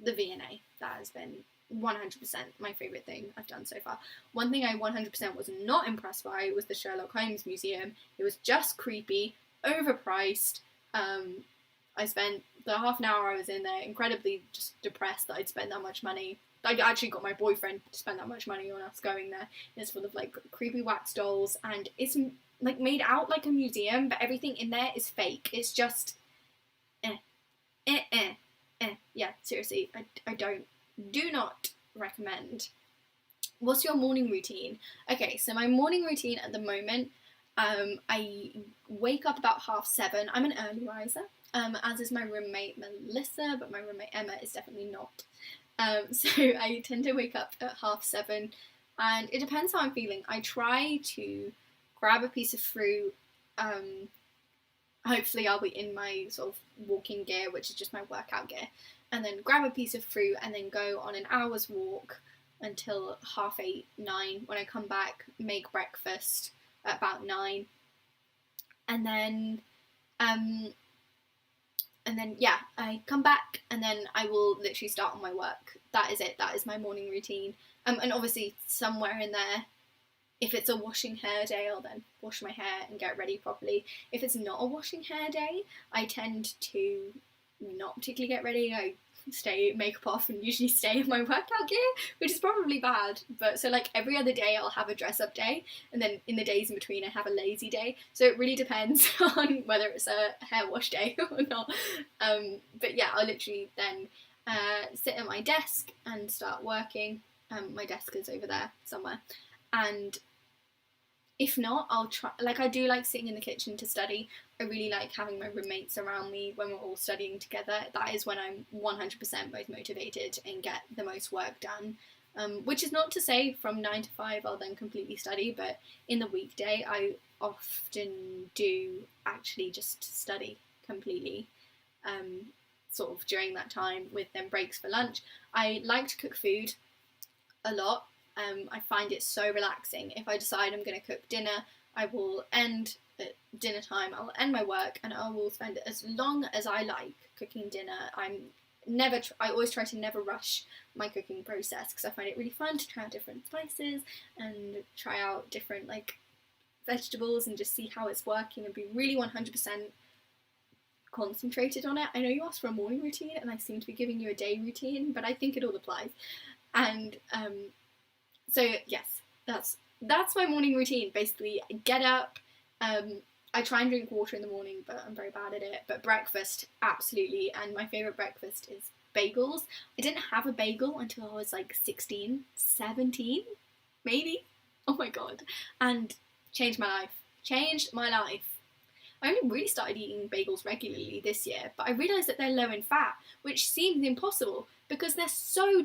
the V&A. That has been 100% my favourite thing I've done so far. One thing I 100% was not impressed by was the Sherlock Holmes Museum. It was just creepy, overpriced. I spent the half an hour I was in there incredibly just depressed that I'd spent that much money. I actually got my boyfriend to spend that much money on us going there. It's full of like creepy wax dolls, and it's like made out like a museum, but everything in there is fake. It's just yeah, seriously, I do not recommend What's your morning routine? Okay, so my morning routine at the moment, I wake up about 7:30. I'm an early riser, as is my roommate Melissa, but my roommate Emma is definitely not. So I tend to wake up at 7:30, and it depends how I'm feeling. I try to grab a piece of fruit. Hopefully I'll be in my sort of walking gear, which is just my workout gear, and then grab a piece of fruit and then go on an hour's walk until 8:30, 9. When I come back, make breakfast at about 9, and then yeah, I come back and then I will literally start on my work. That is it. That is my morning routine. And obviously somewhere in there, if it's a washing hair day, I'll then wash my hair and get ready properly. If it's not a washing hair day, I tend to not particularly get ready. I stay makeup off and usually stay in my workout gear, which is probably bad. But so like every other day I'll have a dress up day, and then in the days in between I have a lazy day. So it really depends on whether it's a hair wash day or not. But yeah, I'll literally then sit at my desk and start working. My desk is over there somewhere, and if not, I'll try. Like, I do like sitting in the kitchen to study. I really like having my roommates around me when we're all studying together. That is when I'm 100% most motivated and get the most work done. Which is not to say from 9 to 5 I'll then completely study, but in the weekday I often do actually just study completely. Sort of during that time with then breaks for lunch. I like to cook food a lot. I find it so relaxing. If I decide I'm going to cook dinner, I will end at dinner time, I'll end my work and I will spend as long as I like cooking dinner. I always try to never rush my cooking process because I find it really fun to try out different spices and try out different like vegetables and just see how it's working and be really 100% concentrated on it. I know you asked for a morning routine and I seem to be giving you a day routine, but I think it all applies. And so yes, that's my morning routine. Basically, I get up. I try and drink water in the morning, but I'm very bad at it. But breakfast, absolutely. And my favourite breakfast is bagels. I didn't have a bagel until I was like 16, 17, maybe. Oh my god. And changed my life. Changed my life. I only really started eating bagels regularly this year, but I realised that they're low in fat, which seems impossible because they're so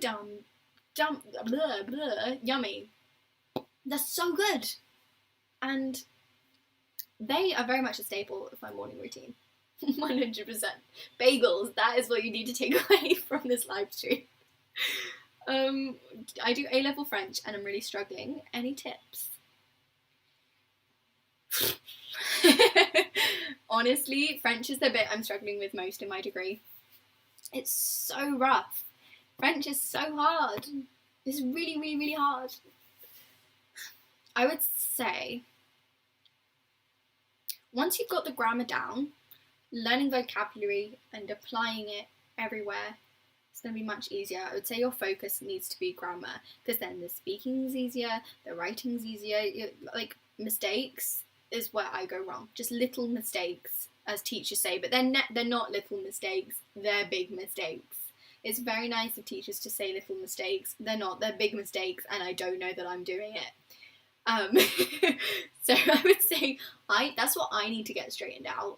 yummy. They're so good. And they are very much a staple of my morning routine. 100%. Bagels, that is what you need to take away from this live stream. I do A-level French and I'm really struggling. Any tips? Honestly, French is the bit I'm struggling with most in my degree. It's so rough. French is so hard. It's really, really, really hard. I would say once you've got the grammar down, learning vocabulary and applying it everywhere is going to be much easier. I would say your focus needs to be grammar because then the speaking's easier, the writing's easier. Like mistakes is where I go wrong. Just little mistakes, as teachers say, but they're not little mistakes. They're big mistakes. It's very nice of teachers to say little mistakes. They're not. They're big mistakes, and I don't know that I'm doing it. So I would say that's what I need to get straightened out.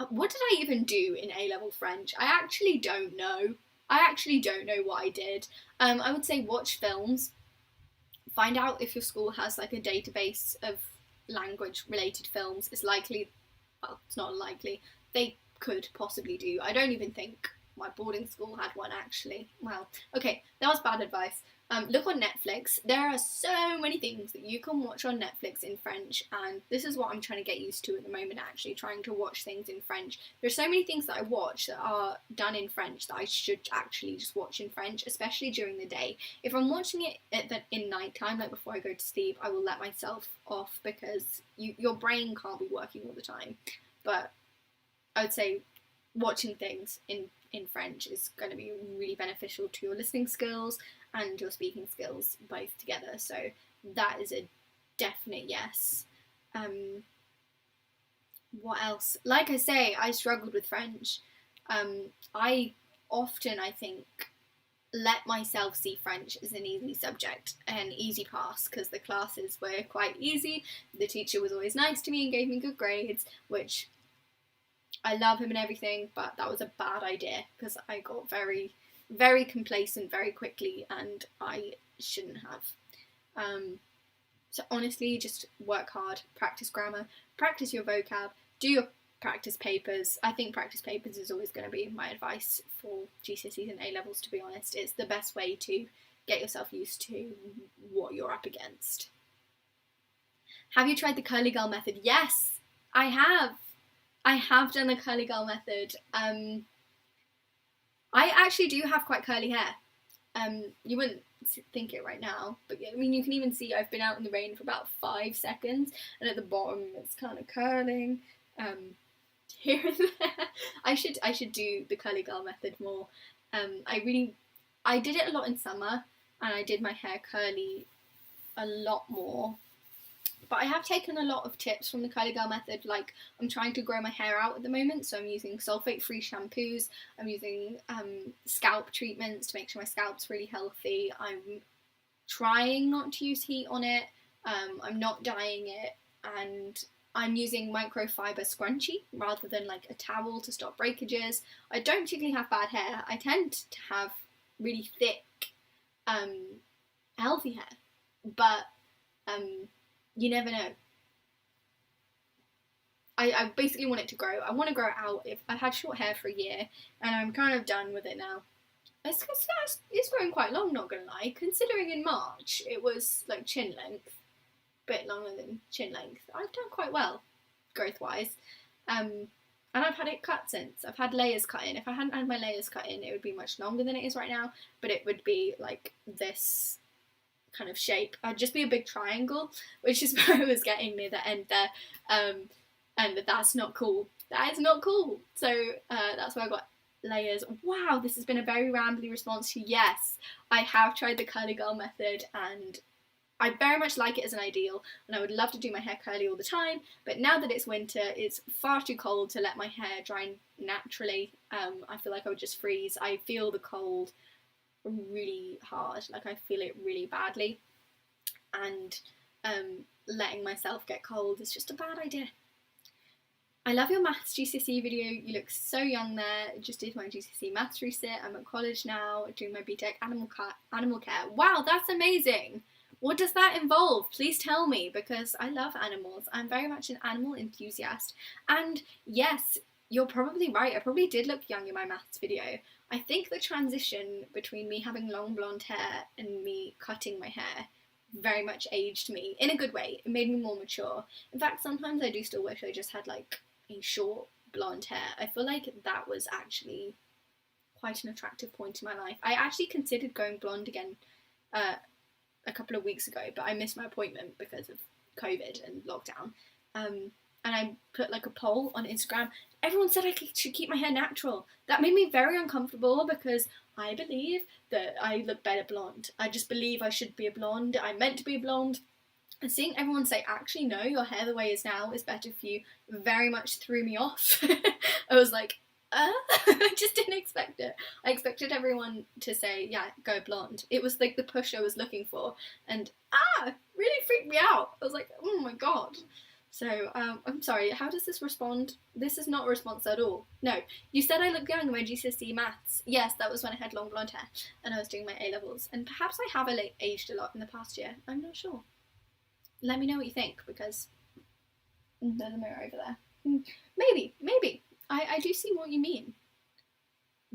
What did I even do in A-level French? I actually don't know. What I did. I would say watch films. Find out if your school has like a database of language-related films. It's likely, well, it's not likely. They could possibly do. I don't even think my boarding school had one actually. Well, okay, that was bad advice. Look on Netflix. There are so many things that you can watch on Netflix in French, and this is what I'm trying to get used to at the moment, actually, trying to watch things in French. There's so many things that I watch that are done in French that I should actually just watch in French, especially during the day. If I'm watching it in night time, like before I go to sleep, I will let myself off because your brain can't be working all the time. But I would say watching things in French is going to be really beneficial to your listening skills and your speaking skills both together. So that is a definite yes. What else? Like I say, I struggled with French. I often, I think, let myself see French as an easy subject, an easy pass, because the classes were quite easy. The teacher was always nice to me and gave me good grades, which I love him and everything, but that was a bad idea because I got very, very complacent very quickly, and I shouldn't have. So honestly, just work hard, practice grammar, practice your vocab, do your practice papers. I think practice papers is always going to be my advice for GCSEs and A-levels, to be honest. It's the best way to get yourself used to what you're up against. Have you tried the curly girl method? Yes, I have. I have done the curly girl method. I actually do have quite curly hair. You wouldn't think it right now, but I mean, you can even see I've been out in the rain for about 5 seconds, and at the bottom it's kind of curling. Here and there. I should do the curly girl method more. I did it a lot in summer, and I did my hair curly a lot more. But I have taken a lot of tips from the curly girl method. Like, I'm trying to grow my hair out at the moment, so I'm using sulfate-free shampoos. I'm using scalp treatments to make sure my scalp's really healthy. I'm trying not to use heat on it. I'm not dyeing it, and I'm using microfiber scrunchie rather than like a towel to stop breakages. I don't particularly have bad hair. I tend to have really thick, healthy hair, but you never know. I basically want it to grow. I want to grow it out. I've had short hair for a year, and I'm kind of done with it now. It's growing quite long, not gonna lie. Considering in March it was like chin length, bit longer than chin length. I've done quite well, growth-wise. And I've had it cut since. I've had layers cut in. If I hadn't had my layers cut in, it would be much longer than it is right now, but it would be like this kind of shape. I'd just be a big triangle, which is where I was getting near the end there. And that's not cool. That is not cool. So that's why I got layers. Wow, this has been a very rambly response to yes, I have tried the curly girl method, and I very much like it as an ideal, and I would love to do my hair curly all the time, but now that it's winter, it's far too cold to let my hair dry naturally. I feel like I would just freeze. I feel the cold really hard, like I feel it really badly, and letting myself get cold is just a bad idea. I love your maths GCSE video. You look so young there. I just did my GCSE maths resit. I'm at college now, doing my BTEC animal care. Wow, that's amazing. What does that involve? Please tell me, because I love animals. I'm very much an animal enthusiast. And yes, you're probably right. I probably did look young in my maths video. I think the transition between me having long blonde hair and me cutting my hair very much aged me in a good way. It made me more mature. In fact, sometimes I do still wish I just had like a short blonde hair. I feel like that was actually quite an attractive point in my life. I actually considered going blonde again a couple of weeks ago, but I missed my appointment because of COVID and lockdown. And I put like a poll on Instagram. Everyone said I should keep my hair natural. That made me very uncomfortable because I believe that I look better blonde. I just believe I should be a blonde. I'm meant to be a blonde. And seeing everyone say, actually, no, your hair the way it is now is better for you, very much threw me off. I was like, I just didn't expect it. I expected everyone to say, yeah, go blonde. It was like the push I was looking for. And, really freaked me out. I was like, oh my god. So, I'm sorry, how does this respond? This is not a response at all. No, you said I look young in my GCSE maths. Yes, that was when I had long blonde hair and I was doing my A-levels. And perhaps I have aged a lot in the past year. I'm not sure. Let me know what you think, because there's a mirror over there. Maybe. I do see what you mean.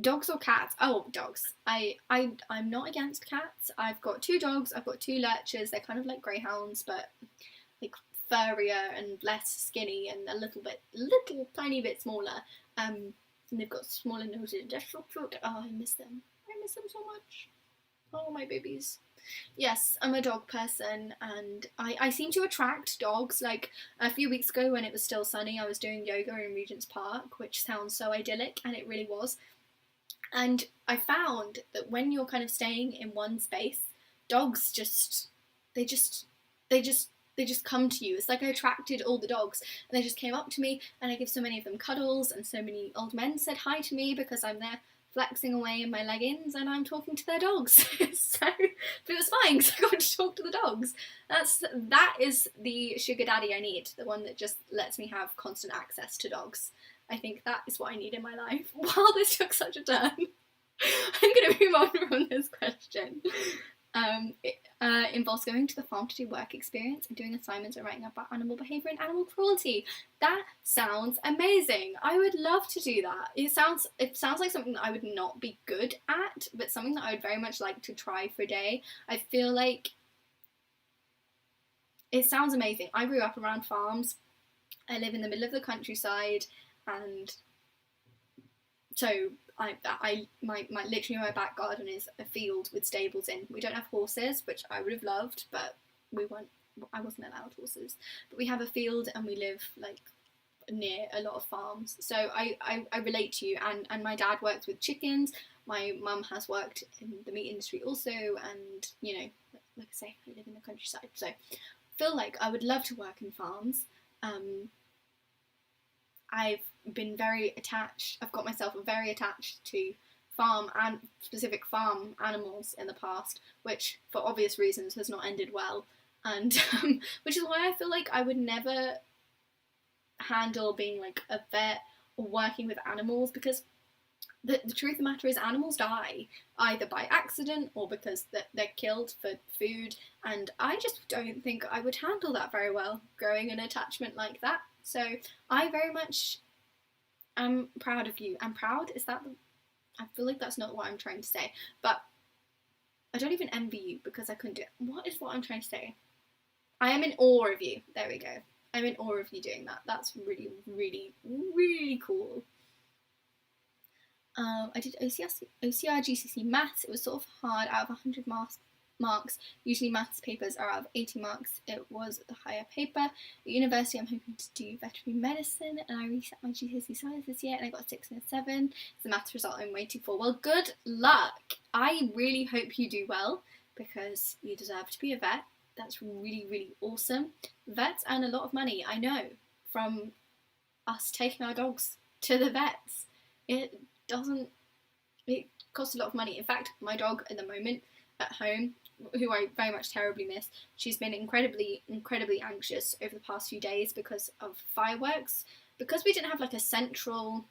Dogs or cats? Oh, dogs. I'm not against cats. I've got 2 dogs. I've got 2 lurchers. They're kind of like greyhounds, but like furrier and less skinny and a little tiny bit smaller. And they've got smaller noses. They're so cute. Oh, I miss them. I miss them so much. Oh, my babies. Yes, I'm a dog person, and I seem to attract dogs. Like a few weeks ago when it was still sunny, I was doing yoga in Regent's Park, which sounds so idyllic, and it really was. And I found that when you're kind of staying in one space, dogs they just come to you. It's like I attracted all the dogs, and they just came up to me, and I give so many of them cuddles, and so many old men said hi to me because I'm their flexing away in my leggings and I'm talking to their dogs. So, but it was fine because I got to talk to the dogs. That is the sugar daddy I need, the one that just lets me have constant access to dogs. I think that is what I need in my life. Wow, this took such a turn. I'm going to move on from this question. It involves going to the farm to do work experience and doing assignments and writing about animal behaviour and animal cruelty. That sounds amazing. I would love to do that. It sounds like something that I would not be good at, but something that I would very much like to try for a day. I feel like it sounds amazing. I grew up around farms. I live in the middle of the countryside, and so literally my back garden is a field with stables in. We don't have horses, which I would have loved, but I wasn't allowed horses. But we have a field and we live like near a lot of farms. So I relate to you, and my dad works with chickens. My mum has worked in the meat industry also, and you know, like I say, I live in the countryside. So I feel like I would love to work in farms. I've been very attached, I've got myself very attached to specific farm animals in the past, which for obvious reasons has not ended well, and which is why I feel like I would never handle being like a vet or working with animals, because the truth of the matter is animals die either by accident or because they're killed for food, and I just don't think I would handle that very well, growing an attachment like that. So I very much am proud of you. I'm proud, I feel like that's not what I'm trying to say, but I don't even envy you because I couldn't do it. What I'm trying to say? I am in awe of you. There we go. I'm in awe of you doing that. That's really, really, really cool. I did OCR GCSE maths. It was sort of hard. Out of 100 marks, usually maths papers are out of 80 marks. It was the higher paper. At university, I'm hoping to do veterinary medicine, and I reset my GCSE science this year, and I got a 6 and a 7. It's the maths result I'm waiting for. Well, good luck. I really hope you do well, because you deserve to be a vet. That's really, really awesome. Vets earn a lot of money, I know, from us taking our dogs to the vets. It costs a lot of money. In fact, my dog at the moment at home, who I very much terribly miss, she's been incredibly, incredibly anxious over the past few days because of fireworks. Because we didn't have like a centralized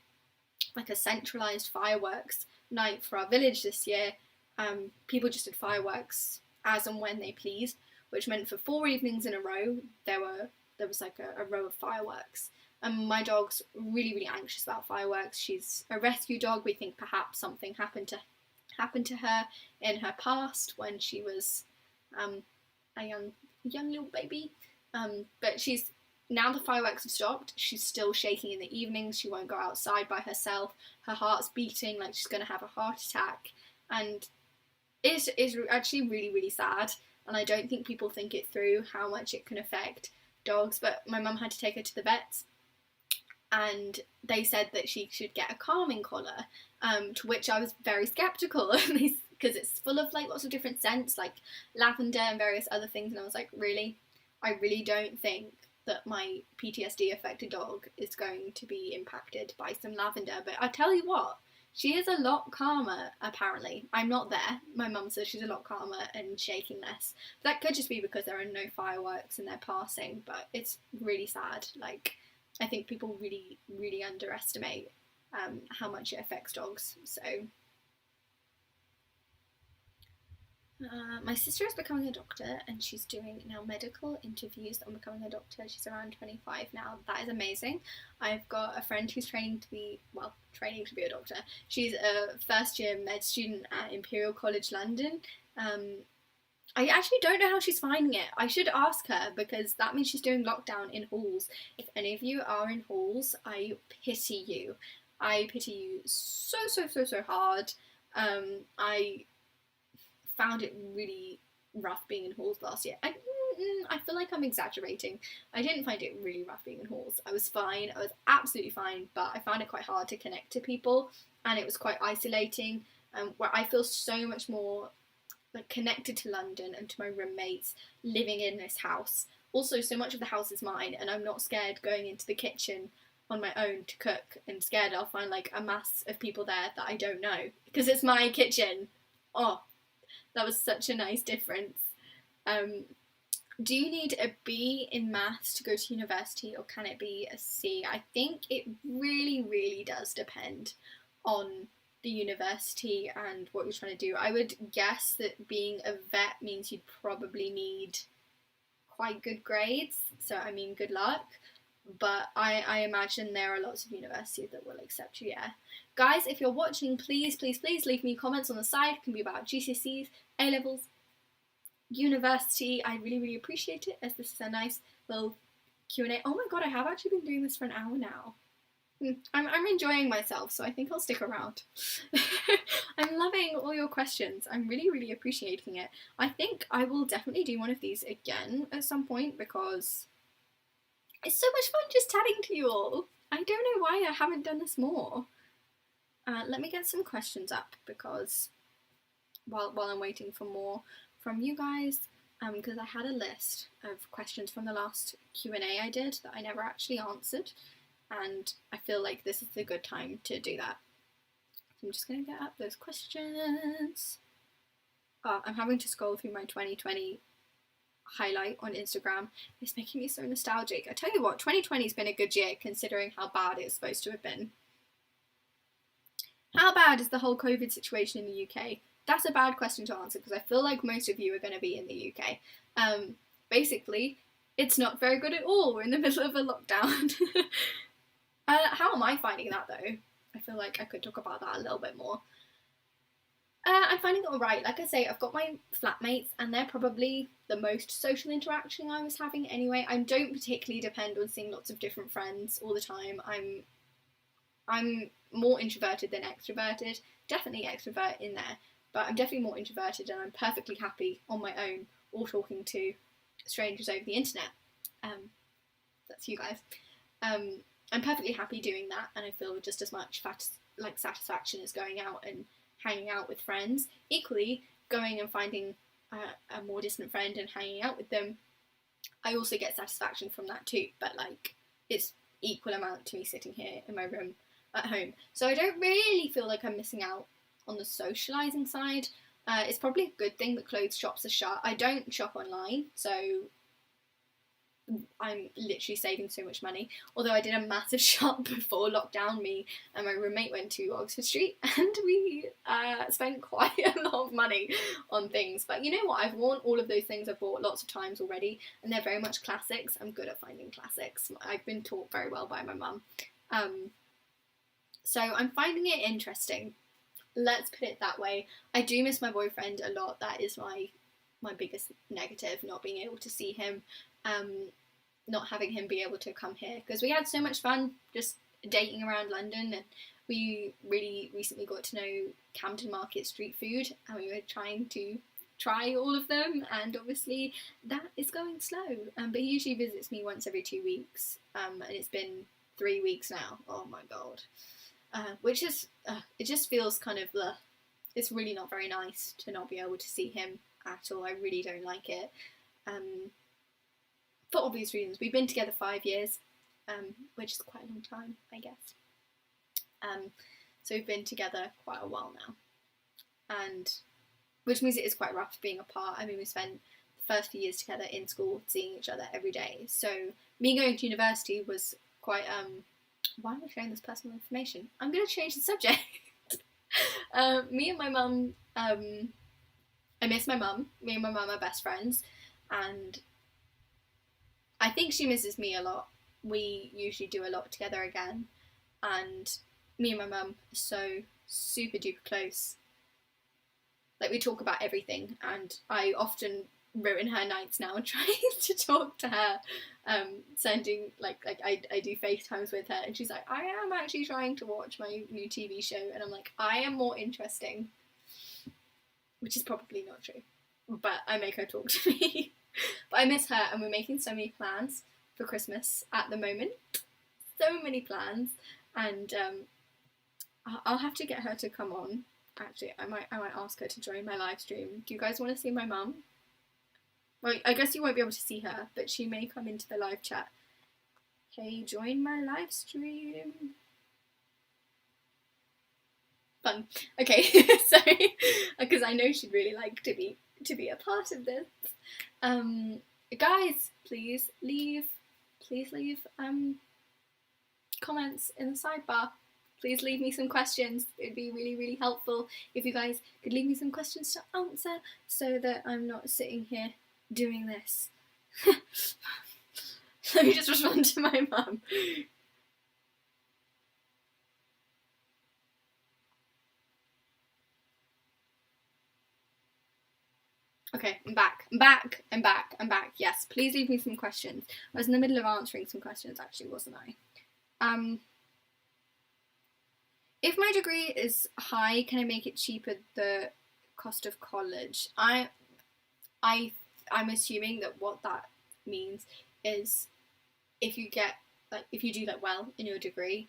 fireworks night for our village this year, people just did fireworks as and when they pleased, which meant for 4 evenings in a row there was like a row of fireworks. And my dog's really, really anxious about fireworks. She's a rescue dog. We think perhaps something happened to her in her past when she was a young little baby. But now the fireworks have stopped. She's still shaking in the evenings. She won't go outside by herself. Her heart's beating like she's going to have a heart attack. And it's actually really, really sad. And I don't think people think it through how much it can affect dogs. But my mum had to take her to the vets, and they said that she should get a calming collar, to which I was very sceptical, because it's full of like lots of different scents, like lavender and various other things, and I was like, really? I really don't think that my PTSD affected dog is going to be impacted by some lavender. But I tell you what, she is a lot calmer, apparently. I'm not there. My mum says she's a lot calmer and shaking less. That could just be because there are no fireworks and they're passing, but it's really sad. Like, I think people really, really underestimate how much it affects dogs. So, my sister is becoming a doctor, and she's doing now medical interviews on becoming a doctor. She's around 25 now. That is amazing. I've got a friend who's training to be a doctor. She's a first year med student at Imperial College London. I actually don't know how she's finding it. I should ask her, because that means she's doing lockdown in halls. If any of you are in halls, I pity you. I pity you so, so, so, so hard. I found it really rough being in halls last year. I feel like I'm exaggerating. I didn't find it really rough being in halls. I was fine. I was absolutely fine, but I found it quite hard to connect to people, and it was quite isolating, where I feel so much more like connected to London and to my roommates living in this house. Also, so much of the house is mine, and I'm not scared going into the kitchen on my own to cook and scared I'll find like a mass of people there that I don't know because it's my kitchen. Oh, that was such a nice difference. Do you need a B in maths to go to university, or can it be a C? I think it really, really does depend on the university and what you're trying to do. I would guess that being a vet means you'd probably need quite good grades, so I mean good luck, but I imagine there are lots of universities that will accept you, yeah. Guys, if you're watching, please leave me comments on the side. It can be about GCSEs, A-levels, university. I really appreciate it, as this is a nice little Q&A. Oh my god, I have actually been doing this for an hour now. I'm enjoying myself, so I think I'll stick around. I'm loving all your questions. I'm really appreciating it. I think I will definitely do one of these again at some point because it's so much fun just chatting to you all. I don't know why I haven't done this more. Let me get some questions up because while I'm waiting for more from you guys, because I had a list of questions from the last Q&A I did that I never actually answered, and I feel like this is a good time to do that. So I'm just going to get up those questions. I'm having to scroll through my 2020 highlight on Instagram. It's making me so nostalgic. I tell you what, 2020's been a good year considering how bad it's supposed to have been. How bad is the whole COVID situation in the UK? That's a bad question to answer because I feel like most of you are going to be in the UK. Basically, it's not very good at all. We're in the middle of a lockdown. How am I finding that though? I feel like I could talk about that a little bit more. I'm finding it alright. Like I say, I've got my flatmates and they're probably the most social interaction I was having anyway. I don't particularly depend on seeing lots of different friends all the time. I'm more introverted than extroverted. Definitely extrovert in there, but I'm definitely more introverted and I'm perfectly happy on my own or talking to strangers over the internet. That's you guys. I'm perfectly happy doing that, and I feel just as much satisfaction as going out and hanging out with friends. Equally, going and finding a more distant friend and hanging out with them, I also get satisfaction from that too, but like it's equal amount to me sitting here in my room at home. So I don't really feel like I'm missing out on the socialising side. It's probably a good thing that clothes shops are shut. I don't shop online, so I'm literally saving so much money. Although I did a massive shop before lockdown. Me and my roommate went to Oxford Street and we spent quite a lot of money on things. But you know what? I've worn all of those things I've bought lots of times already, and they're very much classics. I'm good at finding classics. I've been taught very well by my mum. So I'm finding it interesting. Let's put it that way. I do miss my boyfriend a lot. That is my biggest negative, not being able to see him. Not having him be able to come here, because we had so much fun just dating around London, and we really recently got to know Camden Market street food, and we were trying to try all of them, and obviously that is going slow. But he usually visits me once every 2 weeks, and it's been 3 weeks now. Oh my god. Which is, it just feels kind of, it's really not very nice to not be able to see him at all. I really don't like it. For obvious reasons. We've been together 5 years, which is quite a long time, I guess. So we've been together quite a while now, and which means it is quite rough being apart. I mean, we spent the first few years together in school, seeing each other every day. So me going to university was quite. Why am I sharing this personal information? I'm going to change the subject. Me and my mum. I miss my mum. Me and my mum are best friends, and I think she misses me a lot. We usually do a lot together again, and me and my mum are so super duper close. Like, we talk about everything, and I often ruin her nights now trying to talk to her, sending like I do FaceTimes with her, and she's like, I am actually trying to watch my new TV show, and I'm like, I am more interesting, which is probably not true, but I make her talk to me. But I miss her, and we're making so many plans for Christmas at the moment. So many plans, and I'll have to get her to come on. Actually, I might ask her to join my live stream. Do you guys want to see my mum? Well, I guess you won't be able to see her, but she may come into the live chat. Hey, join my live stream. Fun. Okay, sorry, because I know she'd really like to be a part of this. Guys, please leave comments in the sidebar. Please leave me some questions. It'd be really, really helpful if you guys could leave me some questions to answer so that I'm not sitting here doing this. Let me just respond to my mum. Okay, I'm back. Yes, please leave me some questions. I was in the middle of answering some questions, actually, wasn't I? If my degree is high, can I make it cheaper the cost of college? I'm assuming that what that means is if you do well in your degree,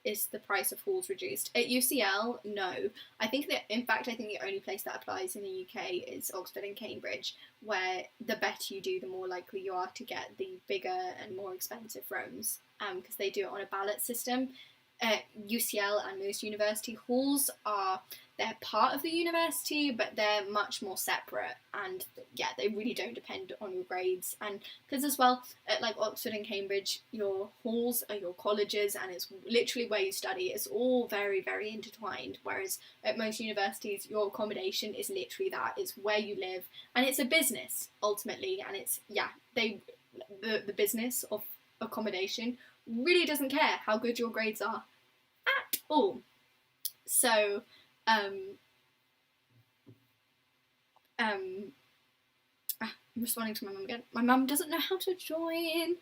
is the price of halls reduced? At UCL, no. I think the only place that applies in the UK is Oxford and Cambridge, where the better you do, the more likely you are to get the bigger and more expensive rooms, because they do it on a ballot system. UCL and most university halls they're part of the university, but they're much more separate, and yeah, they really don't depend on your grades. And because as well, at like Oxford and Cambridge, your halls are your colleges, and it's literally where you study. It's all very, very intertwined. Whereas at most universities, your accommodation is literally that. It's where you live, and it's a business ultimately. And it's the business of accommodation really doesn't care how good your grades are at all. So I'm responding to my mum again. My mum doesn't know how to join.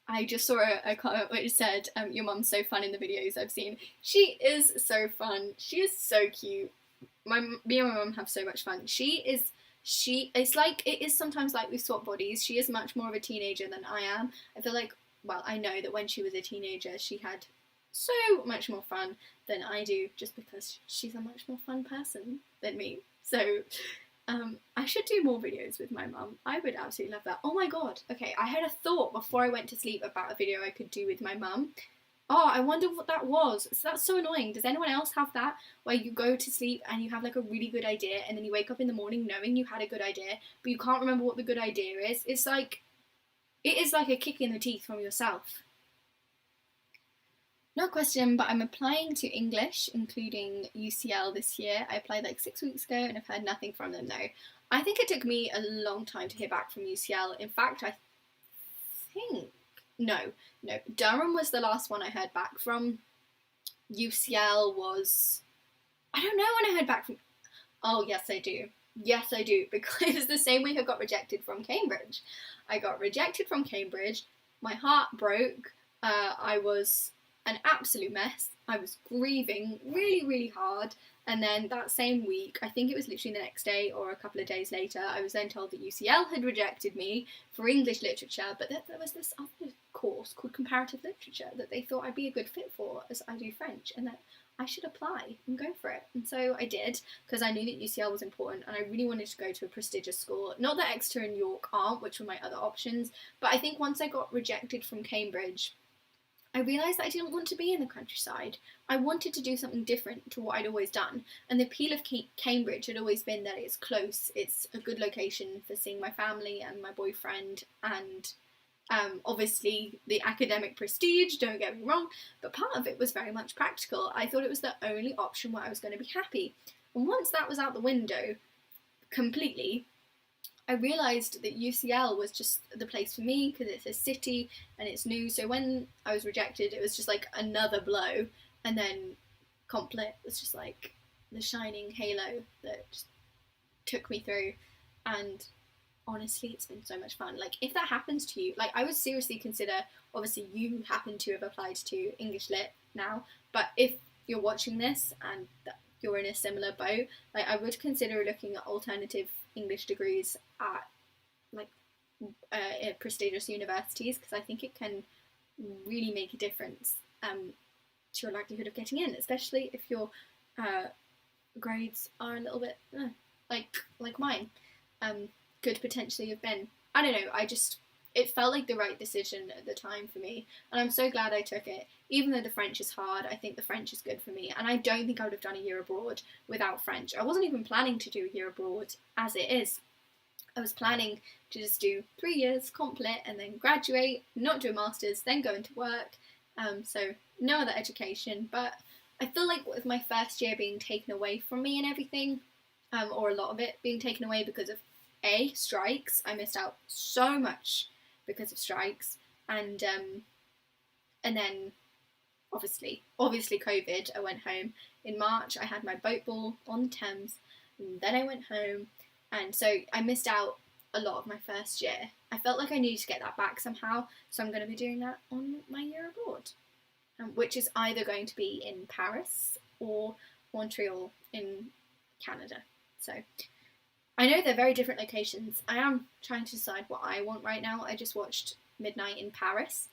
I just saw a comment which said, your mum's so fun in the videos I've seen. She is so fun. She is so cute. Me and my mum have so much fun. It's like, it is sometimes like we swap bodies. She is much more of a teenager than I am. I feel like, well, I know that when she was a teenager, she had so much more fun than I do, just because she's a much more fun person than me. So, I should do more videos with my mum. I would absolutely love that. Oh my god, okay, I had a thought before I went to sleep about a video I could do with my mum. Oh, I wonder what that was. So that's so annoying. Does anyone else have that, where you go to sleep and you have like a really good idea, and then you wake up in the morning knowing you had a good idea, but you can't remember what the good idea is? It is like a kick in the teeth from yourself. No question, but I'm applying to English, including UCL this year. I applied like 6 weeks ago and I've heard nothing from them though. I think it took me a long time to hear back from UCL. In fact, I think no, Durham was the last one I heard back from. UCL was, I don't know when I heard back from. Oh yes, I do. Yes, I do, because it was the same week I got rejected from Cambridge. I got rejected from Cambridge. My heart broke. I was an absolute mess. I was grieving really, really hard. And then that same week, I think it was literally the next day or a couple of days later, I was then told that UCL had rejected me for English literature, but that there was this other course called Comparative Literature that they thought I'd be a good fit for, as I do French, and that I should apply and go for it. And so I did, because I knew that UCL was important and I really wanted to go to a prestigious school. Not that Exeter and York aren't, which were my other options, but I think once I got rejected from Cambridge, I realised that I didn't want to be in the countryside. I wanted to do something different to what I'd always done. And the appeal of Cambridge had always been that it's close, it's a good location for seeing my family and my boyfriend, and obviously the academic prestige, don't get me wrong, but part of it was very much practical. I thought it was the only option where I was going to be happy. And once that was out the window completely, I realised that UCL was just the place for me, because it's a city and it's new. So when I was rejected, it was just like another blow, and then Comp Lit was just like the shining halo that just took me through. And honestly, it's been so much fun. Like, if that happens to you, like, I would seriously consider, obviously you happen to have applied to English Lit now, but if you're watching this and you're in a similar boat, like, I would consider looking at alternative English degrees at at prestigious universities, because I think it can really make a difference to your likelihood of getting in, especially if your grades are a little bit like mine could potentially have been. I don't know, it felt like the right decision at the time for me, and I'm so glad I took it. Even though the French is hard, I think the French is good for me, and I don't think I would have done a year abroad without French. I wasn't even planning to do a year abroad as it is. I was planning to just do 3 years complete and then graduate, not do a master's, then go into work. So no other education, but I feel like with my first year being taken away from me and everything, or a lot of it being taken away because of strikes. I missed out so much because of strikes, and then obviously COVID. I went home in March. I had my boat ball on the Thames, and then I went home, and so I missed out a lot of my first year. I felt like I needed to get that back somehow, so I'm going to be doing that on my year abroad, which is either going to be in Paris or Montreal in Canada. So I know they're very different locations. I am trying to decide what I want right now. I just watched Midnight in Paris,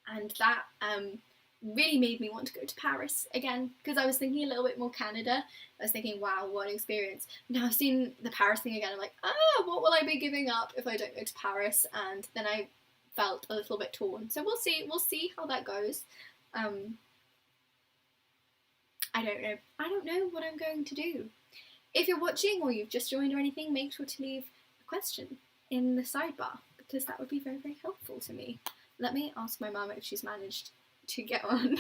and that really made me want to go to Paris again, because I was thinking a little bit more Canada. I was thinking, wow, what an experience. Now I've seen the Paris thing again. I'm like, what will I be giving up if I don't go to Paris? And then I felt a little bit torn. So we'll see how that goes. I don't know what I'm going to do. If you're watching or you've just joined or anything, make sure to leave a question in the sidebar, because that would be very, very helpful to me. Let me ask my mum if she's managed to get on.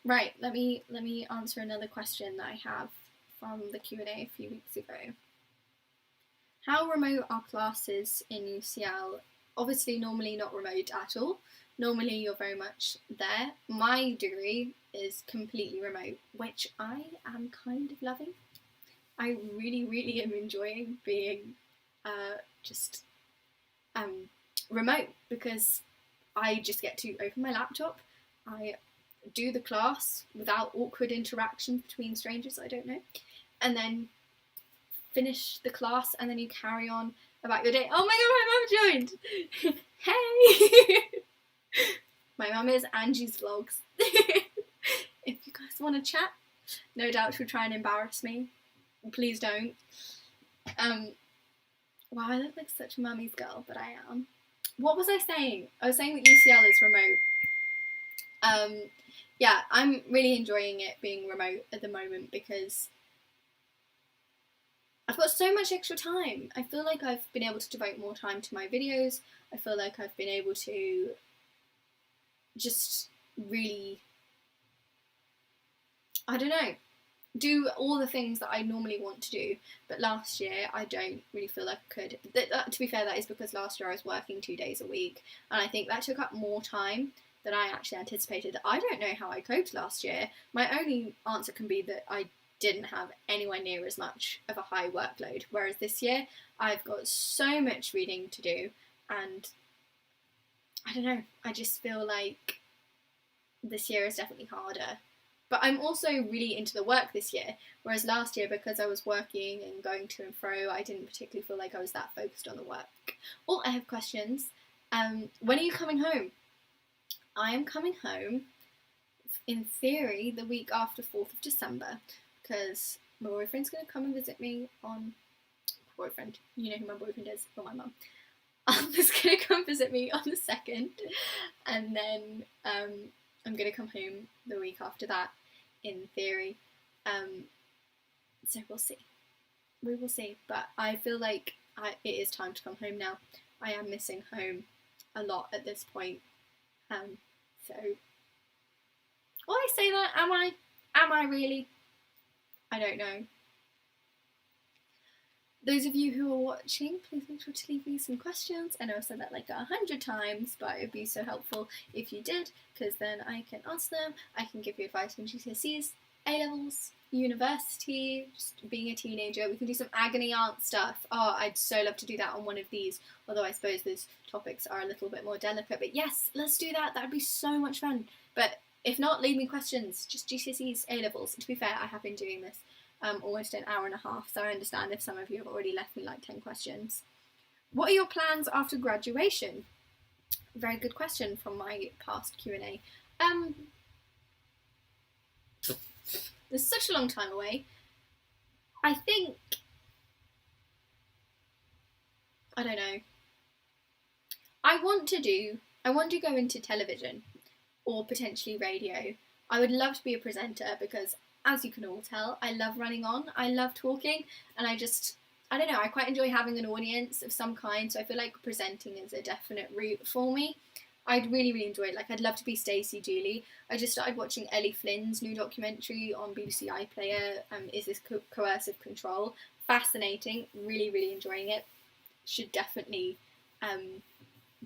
Right, let me answer another question that I have from the Q&A a few weeks ago. How remote are classes in UCL? Obviously, normally not remote at all. Normally you're very much there. My degree is completely remote, which I am kind of loving. I really, really am enjoying being remote, because I just get to open my laptop, I do the class without awkward interactions between strangers I don't know, and then finish the class, and then you carry on about your day. Oh my god, my mum joined! Hey! My mum is Angie's Vlogs. If you guys want to chat, no doubt she'll try and embarrass me. Please don't. Wow, I look like such a mummy's girl, but I am. What was I saying? I was saying that UCL is remote. Yeah, I'm really enjoying it being remote at the moment, because I've got so much extra time. I feel like I've been able to devote more time to my videos. I feel like I've been able to just really, I don't know, do all the things that I normally want to do. But last year I don't really feel like I could. To be fair, that is because last year I was working 2 days a week, and I think that took up more time than I actually anticipated. I don't know how I coped last year. My only answer can be that I didn't have anywhere near as much of a high workload, whereas this year I've got so much reading to do, and I don't know, I just feel like this year is definitely harder. But I'm also really into the work this year, whereas last year, because I was working and going to and fro, I didn't particularly feel like I was that focused on the work. Oh, I have questions. When are you coming home? I am coming home, in theory, the week after 4th of December, because my boyfriend's going to come and visit me on... Boyfriend, you know who my boyfriend is, not my mum. He's going to come visit me on the 2nd, and then I'm going to come home the week after that, in theory. So we'll see. We will see, but I feel like it is time to come home now. I am missing home a lot at this point. So, will I say that? Am I really? I don't know. Those of you who are watching, please make sure to leave me some questions. I know I've said that like 100 times, but it would be so helpful if you did, because then I can answer them. I can give you advice on GCSEs, A-levels, university, just being a teenager. We can do some agony aunt stuff. Oh, I'd so love to do that on one of these, although I suppose those topics are a little bit more delicate. But yes, let's do that. That'd be so much fun. But if not, leave me questions. Just GCSEs, A-levels. To be fair, I have been doing this almost an hour and a half, so I understand if some of you have already left me like 10 questions. What are your plans after graduation? Very good question from my past Q&A. There's such a long time away. I think, I don't know. I want to go into television or potentially radio. I would love to be a presenter because, as you can all tell, I love running on, I love talking, and I don't know, I quite enjoy having an audience of some kind, so I feel like presenting is a definite route for me. I'd really, really enjoy it. Like, I'd love to be Stacey Dooley. I just started watching Ellie Flynn's new documentary on BBC iPlayer, Is This Coercive Control? Fascinating, really, really enjoying it. Should definitely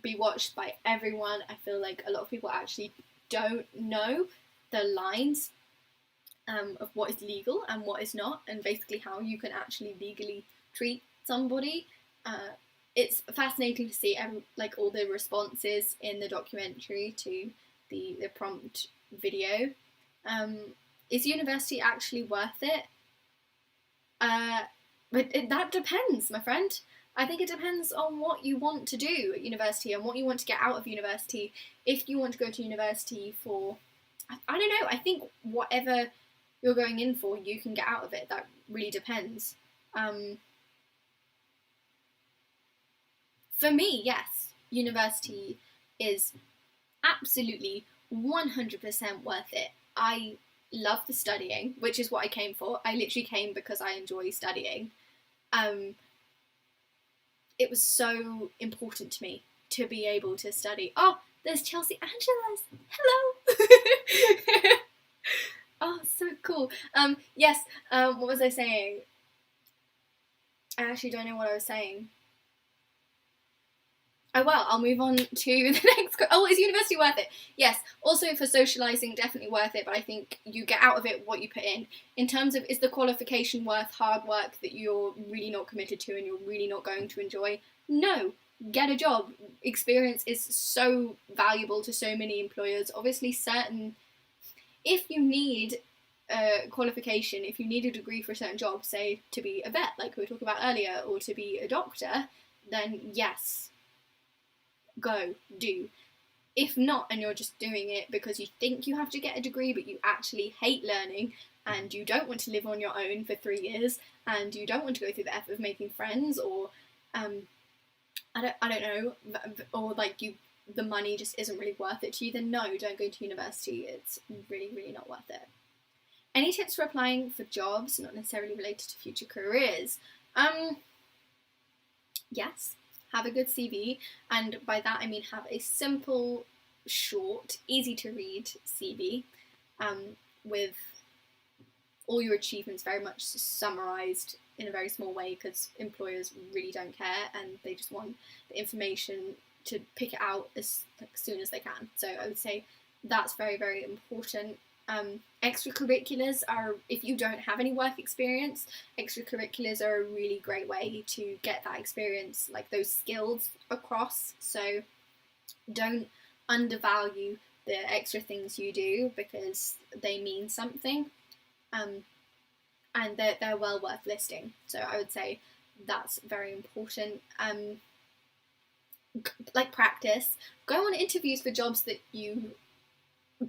be watched by everyone. I feel like a lot of people actually don't know the lines of what is legal and what is not, and basically how you can actually legally treat somebody. It's fascinating to see like all the responses in the documentary to the prompt video. Is university actually worth it? But that depends, my friend. I think it depends on what you want to do at university and what you want to get out of university. If you want to go to university for, I don't know, I think whatever you're going in for, you can get out of it. That really depends. For me, yes, university is absolutely 100% worth it. I love the studying, which is what I came for. I literally came because I enjoy studying. It was so important to me to be able to study. Oh, there's Chelsea Angeles. Hello. Oh, so cool. Yes. What was I saying? I actually don't know what I was saying. Oh well, I'll move on to the next. Oh, is university worth it? Yes. Also for socialising, definitely worth it. But I think you get out of it what you put in. In terms of, is the qualification worth hard work that you're really not committed to and you're really not going to enjoy? No. Get a job. Experience is so valuable to so many employers. Obviously, if you need a qualification, if you need a degree for a certain job, say to be a vet, like we were talking about earlier, or to be a doctor, then yes. Go, do. If not, and you're just doing it because you think you have to get a degree but you actually hate learning and you don't want to live on your own for 3 years and you don't want to go through the effort of making friends, or I don't know, or like the money just isn't really worth it to you, then no, don't go to university. It's really, really not worth it. Any tips for applying for jobs not necessarily related to future careers? Yes. Have a good CV, and by that I mean have a simple, short, easy to read CV with all your achievements very much summarised in a very small way, because employers really don't care and they just want the information to pick it out as soon as they can. So I would say that's very, very important. Extracurriculars are, if you don't have any work experience, extracurriculars are a really great way to get that experience, like those skills across. So don't undervalue the extra things you do because they mean something, and they're well worth listing. So I would say that's very important. Like practice, go on interviews for jobs that you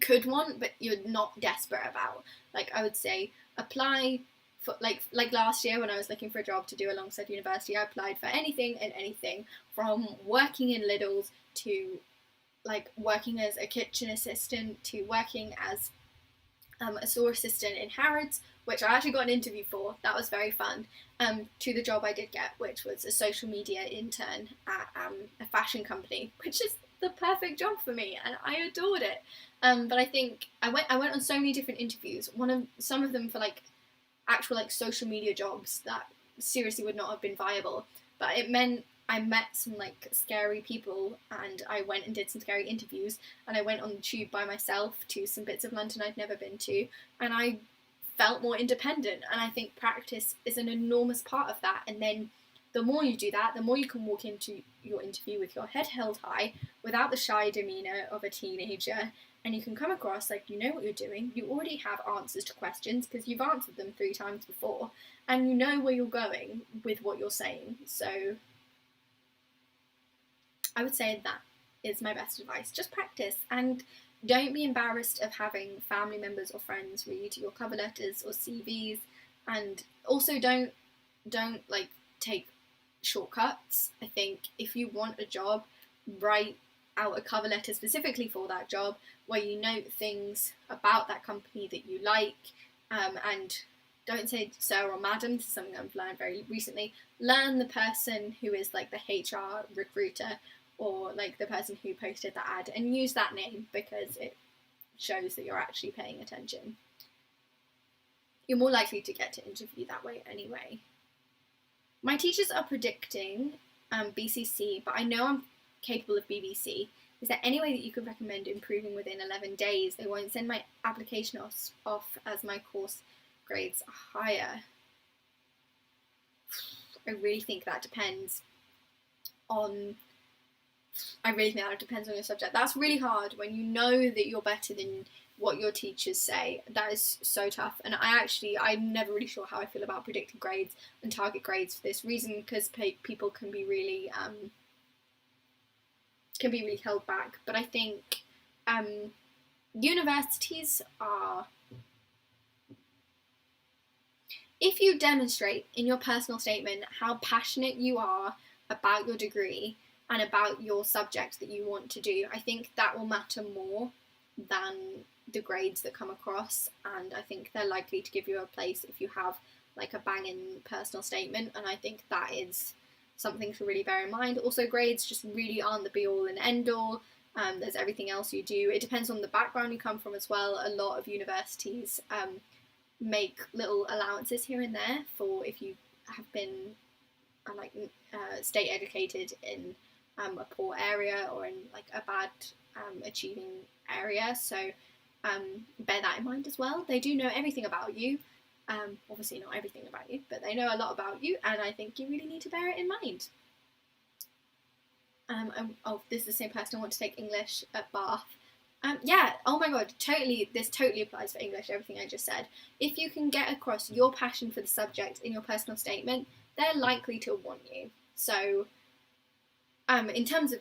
could want but you're not desperate about. Like I would say apply for like last year when I was looking for a job to do alongside university, I applied for anything and anything from working in Lidl's to like working as a kitchen assistant to working as a store assistant in Harrods, which I actually got an interview for. That was very fun. To the job I did get, which was a social media intern at a fashion company, which is the perfect job for me, and I adored it. But I think I went on so many different interviews. Some of them for like actual like social media jobs that seriously would not have been viable. But it meant I met some like scary people, and I went and did some scary interviews, and I went on the tube by myself to some bits of London I'd never been to, and I felt more independent. And I think practice is an enormous part of that. And then the more you do that, the more you can walk into your interview with your head held high, without the shy demeanour of a teenager, and you can come across like you know what you're doing. You already have answers to questions because you've answered them 3 times before, and you know where you're going with what you're saying. So I would say that is my best advice. Just practice, and don't be embarrassed of having family members or friends read your cover letters or CVs, and also don't like take shortcuts. I think if you want a job, write out a cover letter specifically for that job where you note things about that company that you like, and don't say sir or madam. This is something I've learned very recently. Learn the person who is like the HR recruiter or like the person who posted the ad, and use that name because it shows that you're actually paying attention. You're more likely to get to interview that way anyway. My teachers are predicting BCC, but I know I'm capable of BBC. Is there any way that you could recommend improving within 11 days? They won't send my application off as my course grades are higher. I really think that depends on your subject. That's really hard when you know that you're better than what your teachers say. That is so tough. And I'm never really sure how I feel about predicted grades and target grades for this reason, because people can be really held back. But I think universities are, if you demonstrate in your personal statement how passionate you are about your degree and about your subject that you want to do, I think that will matter more than the grades that come across. And I think they're likely to give you a place if you have like a banging personal statement, and I think that is something to really bear in mind. Also, grades just really aren't the be all and end all. There's everything else you do. It depends on the background you come from as well. A lot of universities make little allowances here and there for if you have been state educated in a poor area or in like a bad achieving area. So bear that in mind as well. They do know everything about you. Obviously not everything about you, but they know a lot about you, and I think you really need to bear it in mind. This is the same person. I want to take English at Bath. Yeah, oh my god, this totally applies for English, everything I just said. If you can get across your passion for the subject in your personal statement, they're likely to want you. So, in terms of,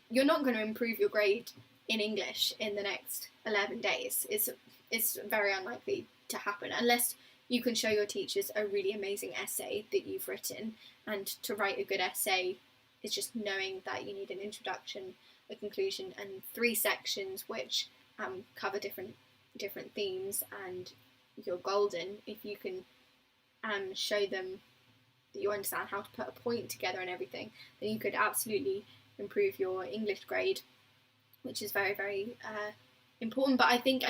you're not going to improve your grade in English in the next 11 days. It's very unlikely to happen unless you can show your teachers a really amazing essay that you've written. And to write a good essay is just knowing that you need an introduction, a conclusion, and 3 sections which cover different themes, and you're golden if you can show them that you understand how to put a point together and everything. Then you could absolutely improve your English grade, which is very, very important. But I think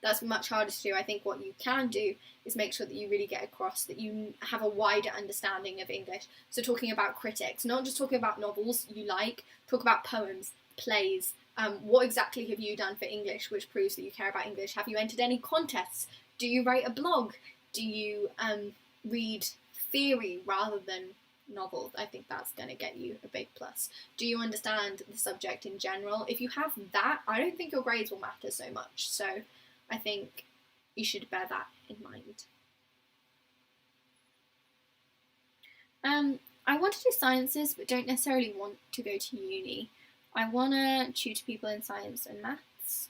that's much harder to do. I think what you can do is make sure that you really get across that you have a wider understanding of English. So talking about critics, not just talking about novels you like, talk about poems, plays. What exactly have you done for English which proves that you care about English? Have you entered any contests? Do you write a blog? Do you read theory rather than novels? I think that's going to get you a big plus. Do you understand the subject in general? If you have that, I don't think your grades will matter so much. So I think you should bear that in mind. I want to do sciences, but don't necessarily want to go to uni. I want to tutor people in science and maths.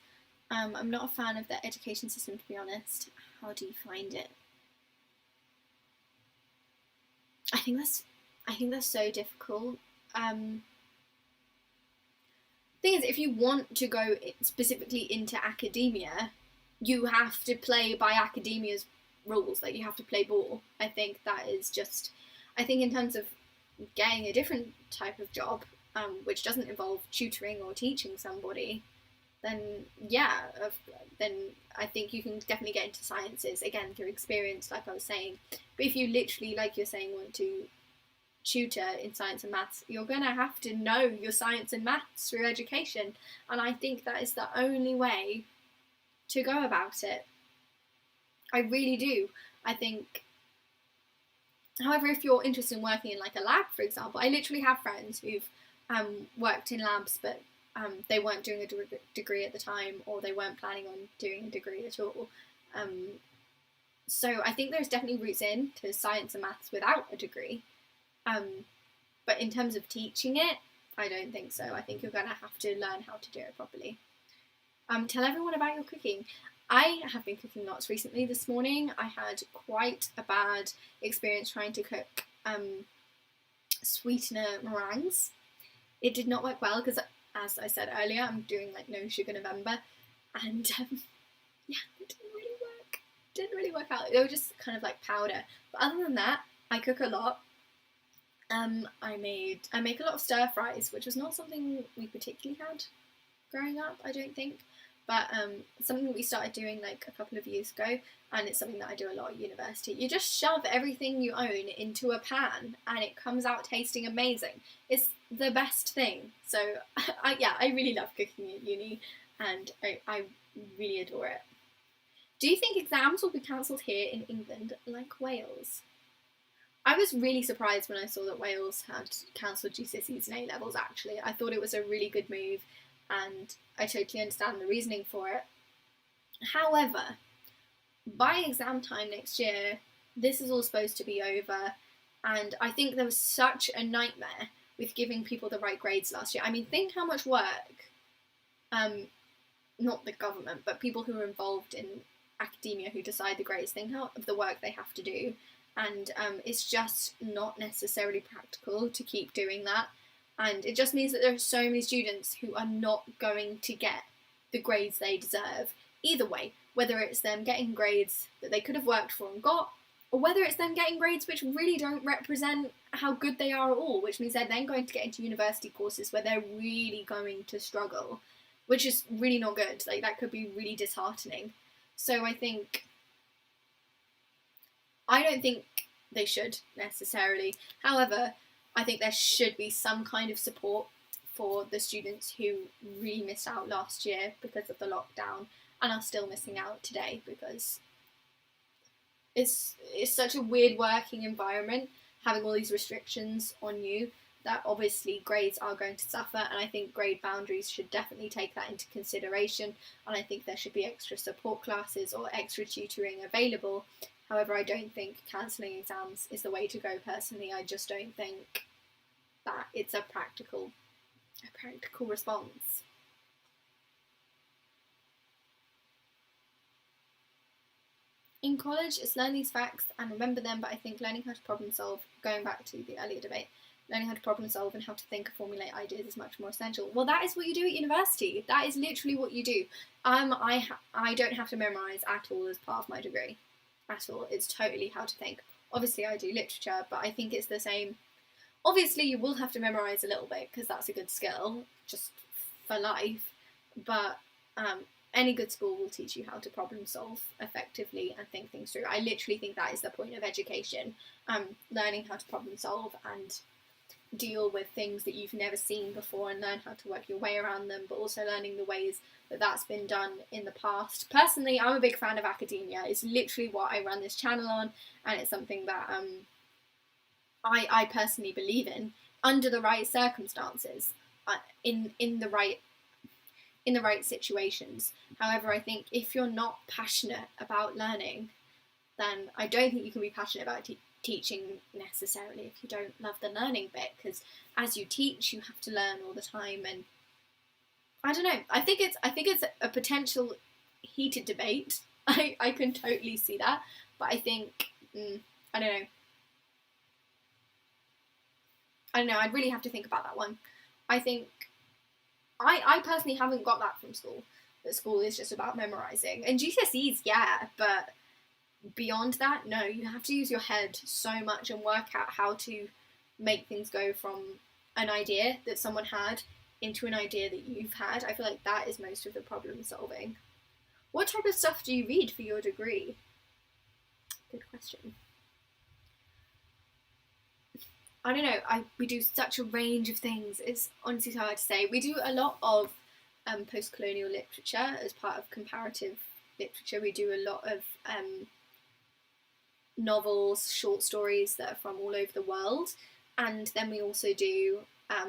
I'm not a fan of the education system, to be honest. How do you find it? I think that's so difficult. Thing is, if you want to go specifically into academia, you have to play by academia's rules. Like, you have to play ball. I think that is just. I think in terms of getting a different type of job, which doesn't involve tutoring or teaching somebody, then I think you can definitely get into sciences, again, through experience, like I was saying. But if you literally, like you're saying, want to tutor in science and maths, you're going to have to know your science and maths through education. And I think that is the only way to go about it. I really do. I think, however, if you're interested in working in like a lab, for example, I literally have friends who've worked in labs, but they weren't doing a degree at the time, or they weren't planning on doing a degree at all. So I think there's definitely routes into science and maths without a degree. But in terms of teaching it, I don't think so. I think you're going to have to learn how to do it properly. Tell everyone about your cooking. I have been cooking lots recently. This morning I had quite a bad experience trying to cook sweetener meringues. It did not work well because, as I said earlier, I'm doing like no sugar November, and yeah, it didn't really work. Didn't really work out. They were just kind of like powder. But other than that, I cook a lot. I make a lot of stir fries, which was not something we particularly had growing up, I don't think. But something that we started doing like a couple of years ago, and it's something that I do a lot at university. You just shove everything you own into a pan, and it comes out tasting amazing. It's the best thing. So I really love cooking at uni, and I really adore it. Do you think exams will be cancelled here in England like Wales? I was really surprised when I saw that Wales had cancelled GCSEs and A-levels, actually. I thought it was a really good move, and I totally understand the reasoning for it. However, by exam time next year, this is all supposed to be over, and I think there was such a nightmare with giving people the right grades last year. I mean, think how much work, not the government, but people who are involved in academia who decide the grades, think of the work they have to do. And it's just not necessarily practical to keep doing that. And it just means that there are so many students who are not going to get the grades they deserve. Either way, whether it's them getting grades that they could have worked for and got, or whether it's them getting grades which really don't represent how good they are at all, which means they're then going to get into university courses where they're really going to struggle, which is really not good. Like, that could be really disheartening. So I don't think they should necessarily. However, I think there should be some kind of support for the students who really missed out last year because of the lockdown and are still missing out today, because it's such a weird working environment, having all these restrictions on you, that obviously grades are going to suffer, and I think grade boundaries should definitely take that into consideration, and I think there should be extra support classes or extra tutoring available. However, I don't think cancelling exams is the way to go personally. I just don't think that it's a practical response. In college, it's learn these facts and remember them, but I think learning how to problem solve, going back to the earlier debate, learning how to problem solve and how to think and formulate ideas is much more essential. Well, that is what you do at university. That is literally what you do. I don't have to memorise at all as part of my degree. At all. It's totally how to think. Obviously, I do literature, but I think it's the same. Obviously, you will have to memorise a little bit because that's a good skill, just for life. But any good school will teach you how to problem solve effectively and think things through. I literally think that is the point of education. Learning how to problem solve and deal with things that you've never seen before and learn how to work your way around them, but also learning the ways that that's been done in the past. Personally, I'm a big fan of academia. It's literally what I run this channel on, and it's something that I personally believe in under the right circumstances, in the right situations. However, I think if you're not passionate about learning, then I don't think you can be passionate about teaching necessarily if you don't love the learning bit, because as you teach you have to learn all the time, and I don't know, I think it's a potential heated debate. I can totally see that, but I think I don't know, I'd really have to think about that one. I think I personally haven't got that from school, that school is just about memorising, and GCSEs, yeah, but beyond that, no, you have to use your head so much and work out how to make things go from an idea that someone had into an idea that you've had. I feel like that is most of the problem solving. What type of stuff do you read for your degree? Good question. I don't know, we do such a range of things. It's honestly so hard to say. We do a lot of post-colonial literature as part of comparative literature. We do a lot of novels, short stories that are from all over the world, and then we also do a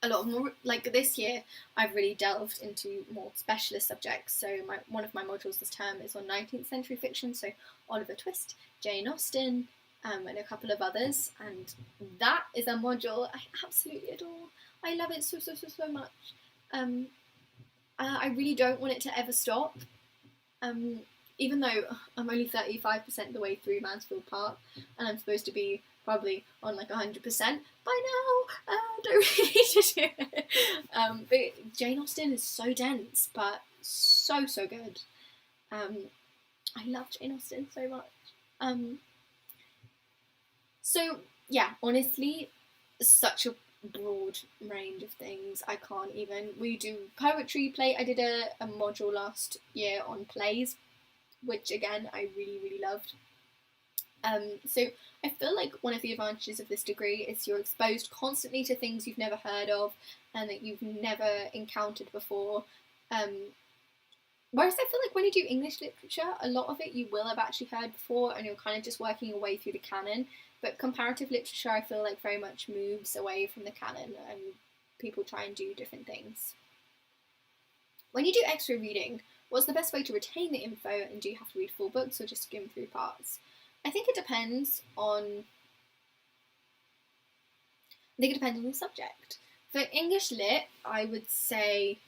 lot of more, like this year I've really delved into more specialist subjects. So one of my modules this term is on 19th century fiction, so Oliver Twist, Jane Austen, and a couple of others, and that is a module I absolutely adore. I love it so much. I really don't want it to ever stop. Even though I'm only 35% of the way through Mansfield Park, and I'm supposed to be probably on like 100% by now, don't really need to do it. But Jane Austen is so dense, but so good. I love Jane Austen so much. So yeah, honestly, such a broad range of things. I can't even. We do poetry, play. I did a module last year on plays, which again I really loved. So I feel like one of the advantages of this degree is you're exposed constantly to things you've never heard of and that you've never encountered before. Whereas I feel like when you do English literature, a lot of it you will have actually heard before and you're kind of just working your way through the canon. But comparative literature, I feel like very much moves away from the canon and people try and do different things. When you do extra reading, what's the best way to retain the info, and do you have to read full books or just skim through parts? I think it depends on the subject. For English Lit, I would say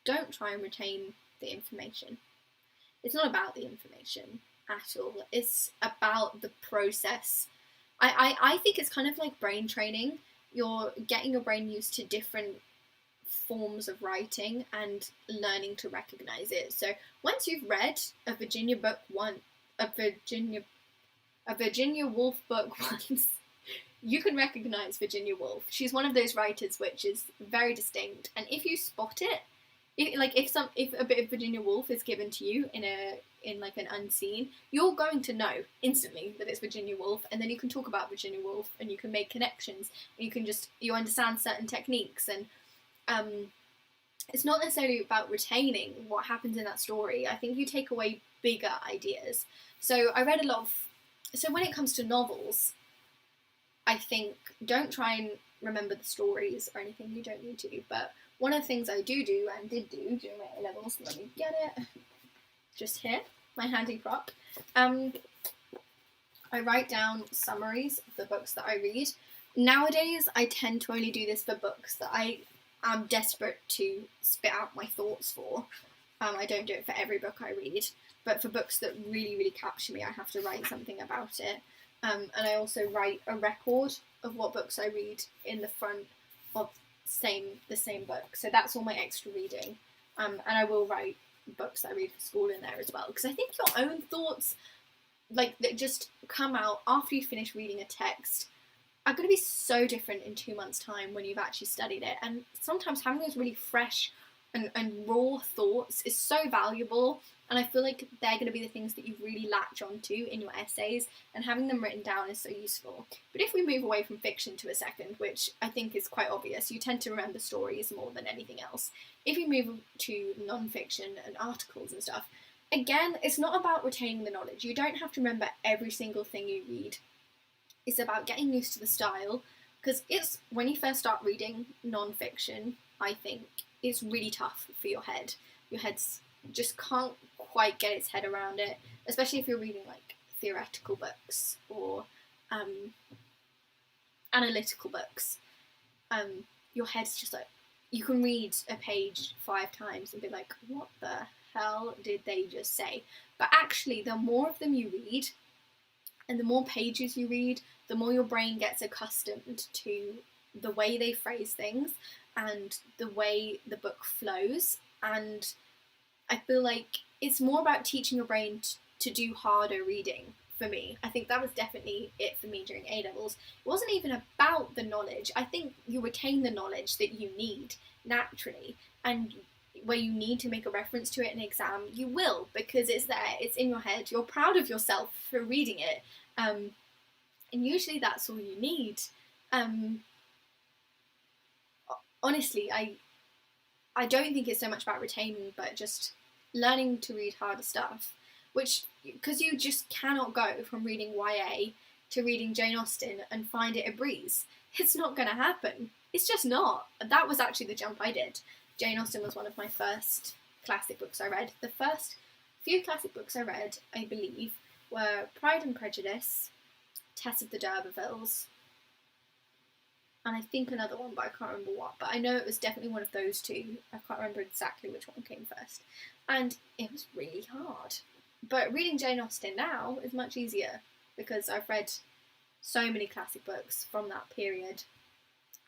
don't try and retain the information. It's not about the information at all. It's about the process. I think it's kind of like brain training. You're getting your brain used to different forms of writing and learning to recognise it. So once you've read a Virginia Woolf book once, you can recognise Virginia Woolf. She's one of those writers which is very distinct, and if you spot it, if a bit of Virginia Woolf is given to you in like an unseen, you're going to know instantly that it's Virginia Woolf, and then you can talk about Virginia Woolf and you can make connections and you understand certain techniques, and it's not necessarily about retaining what happens in that story. I think you take away bigger ideas. So I read a lot of, so when it comes to novels, I think don't try and remember the stories or anything, you don't need to, but one of the things I do and did do during my A-levels, let me get it, just here, my handy prop, I write down summaries of the books that I read. Nowadays, I tend to only do this for books that I am desperate to spit out my thoughts for. I don't do it for every book I read, but for books that really capture me, I have to write something about it. And I also write a record of what books I read in the front of the same book. So that's all my extra reading. And I will write books I read for school in there as well, because I think your own thoughts, like, that just come out after you finish reading a text, are going to be so different in 2 months' time when you've actually studied it. And sometimes having those really fresh and raw thoughts is so valuable, and I feel like they're going to be the things that you really latch onto in your essays, and having them written down is so useful. But if we move away from fiction to a second, which I think is quite obvious, you tend to remember stories more than anything else. If you move to non-fiction and articles and stuff, again, it's not about retaining the knowledge. You don't have to remember every single thing you read. It's about getting used to the style, because it's when you first start reading non-fiction, I think it's really tough for your head. Your head's just can't quite get its head around it, especially if you're reading like theoretical books or analytical books. Your head's just like, you can read a page 5 times and be like, what the hell did they just say? But actually, the more of them you read and the more pages you read, the more your brain gets accustomed to the way they phrase things and the way the book flows. And I feel like it's more about teaching your brain to do harder reading for me. I think that was definitely it for me during A-levels. It wasn't even about the knowledge. I think you retain the knowledge that you need naturally, and where you need to make a reference to it in an exam, you will, because it's there, it's in your head, you're proud of yourself for reading it, and usually that's all you need. Honestly, I don't think it's so much about retaining, but just learning to read harder stuff, which, because you just cannot go from reading YA to reading Jane Austen and find it a breeze. It's not going to happen. It's just not. That was actually the jump I did. Jane Austen was one of my first classic books I read. The first few classic books I read, I believe, were Pride and Prejudice, Tess of the D'Urbervilles, and I think another one, but I can't remember what. But I know it was definitely one of those two. I can't remember exactly which one came first. And it was really hard. But reading Jane Austen now is much easier because I've read so many classic books from that period,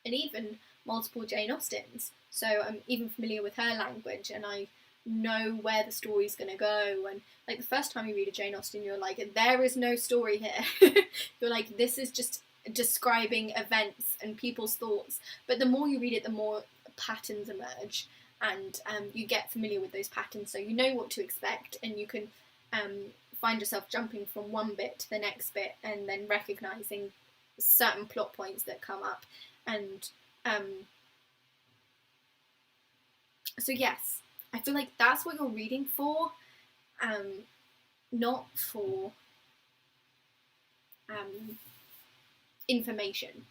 and even multiple Jane Austens. So I'm even familiar with her language, and I know where the story's going to go. And like the first time you read a Jane Austen, you're like, there is no story here. You're like, this is just describing events and people's thoughts. But the more you read it, the more patterns emerge, and you get familiar with those patterns, so you know what to expect, and you can find yourself jumping from one bit to the next bit, and then recognising certain plot points that come up. And so yes, I feel like that's what you're reading for, not for information.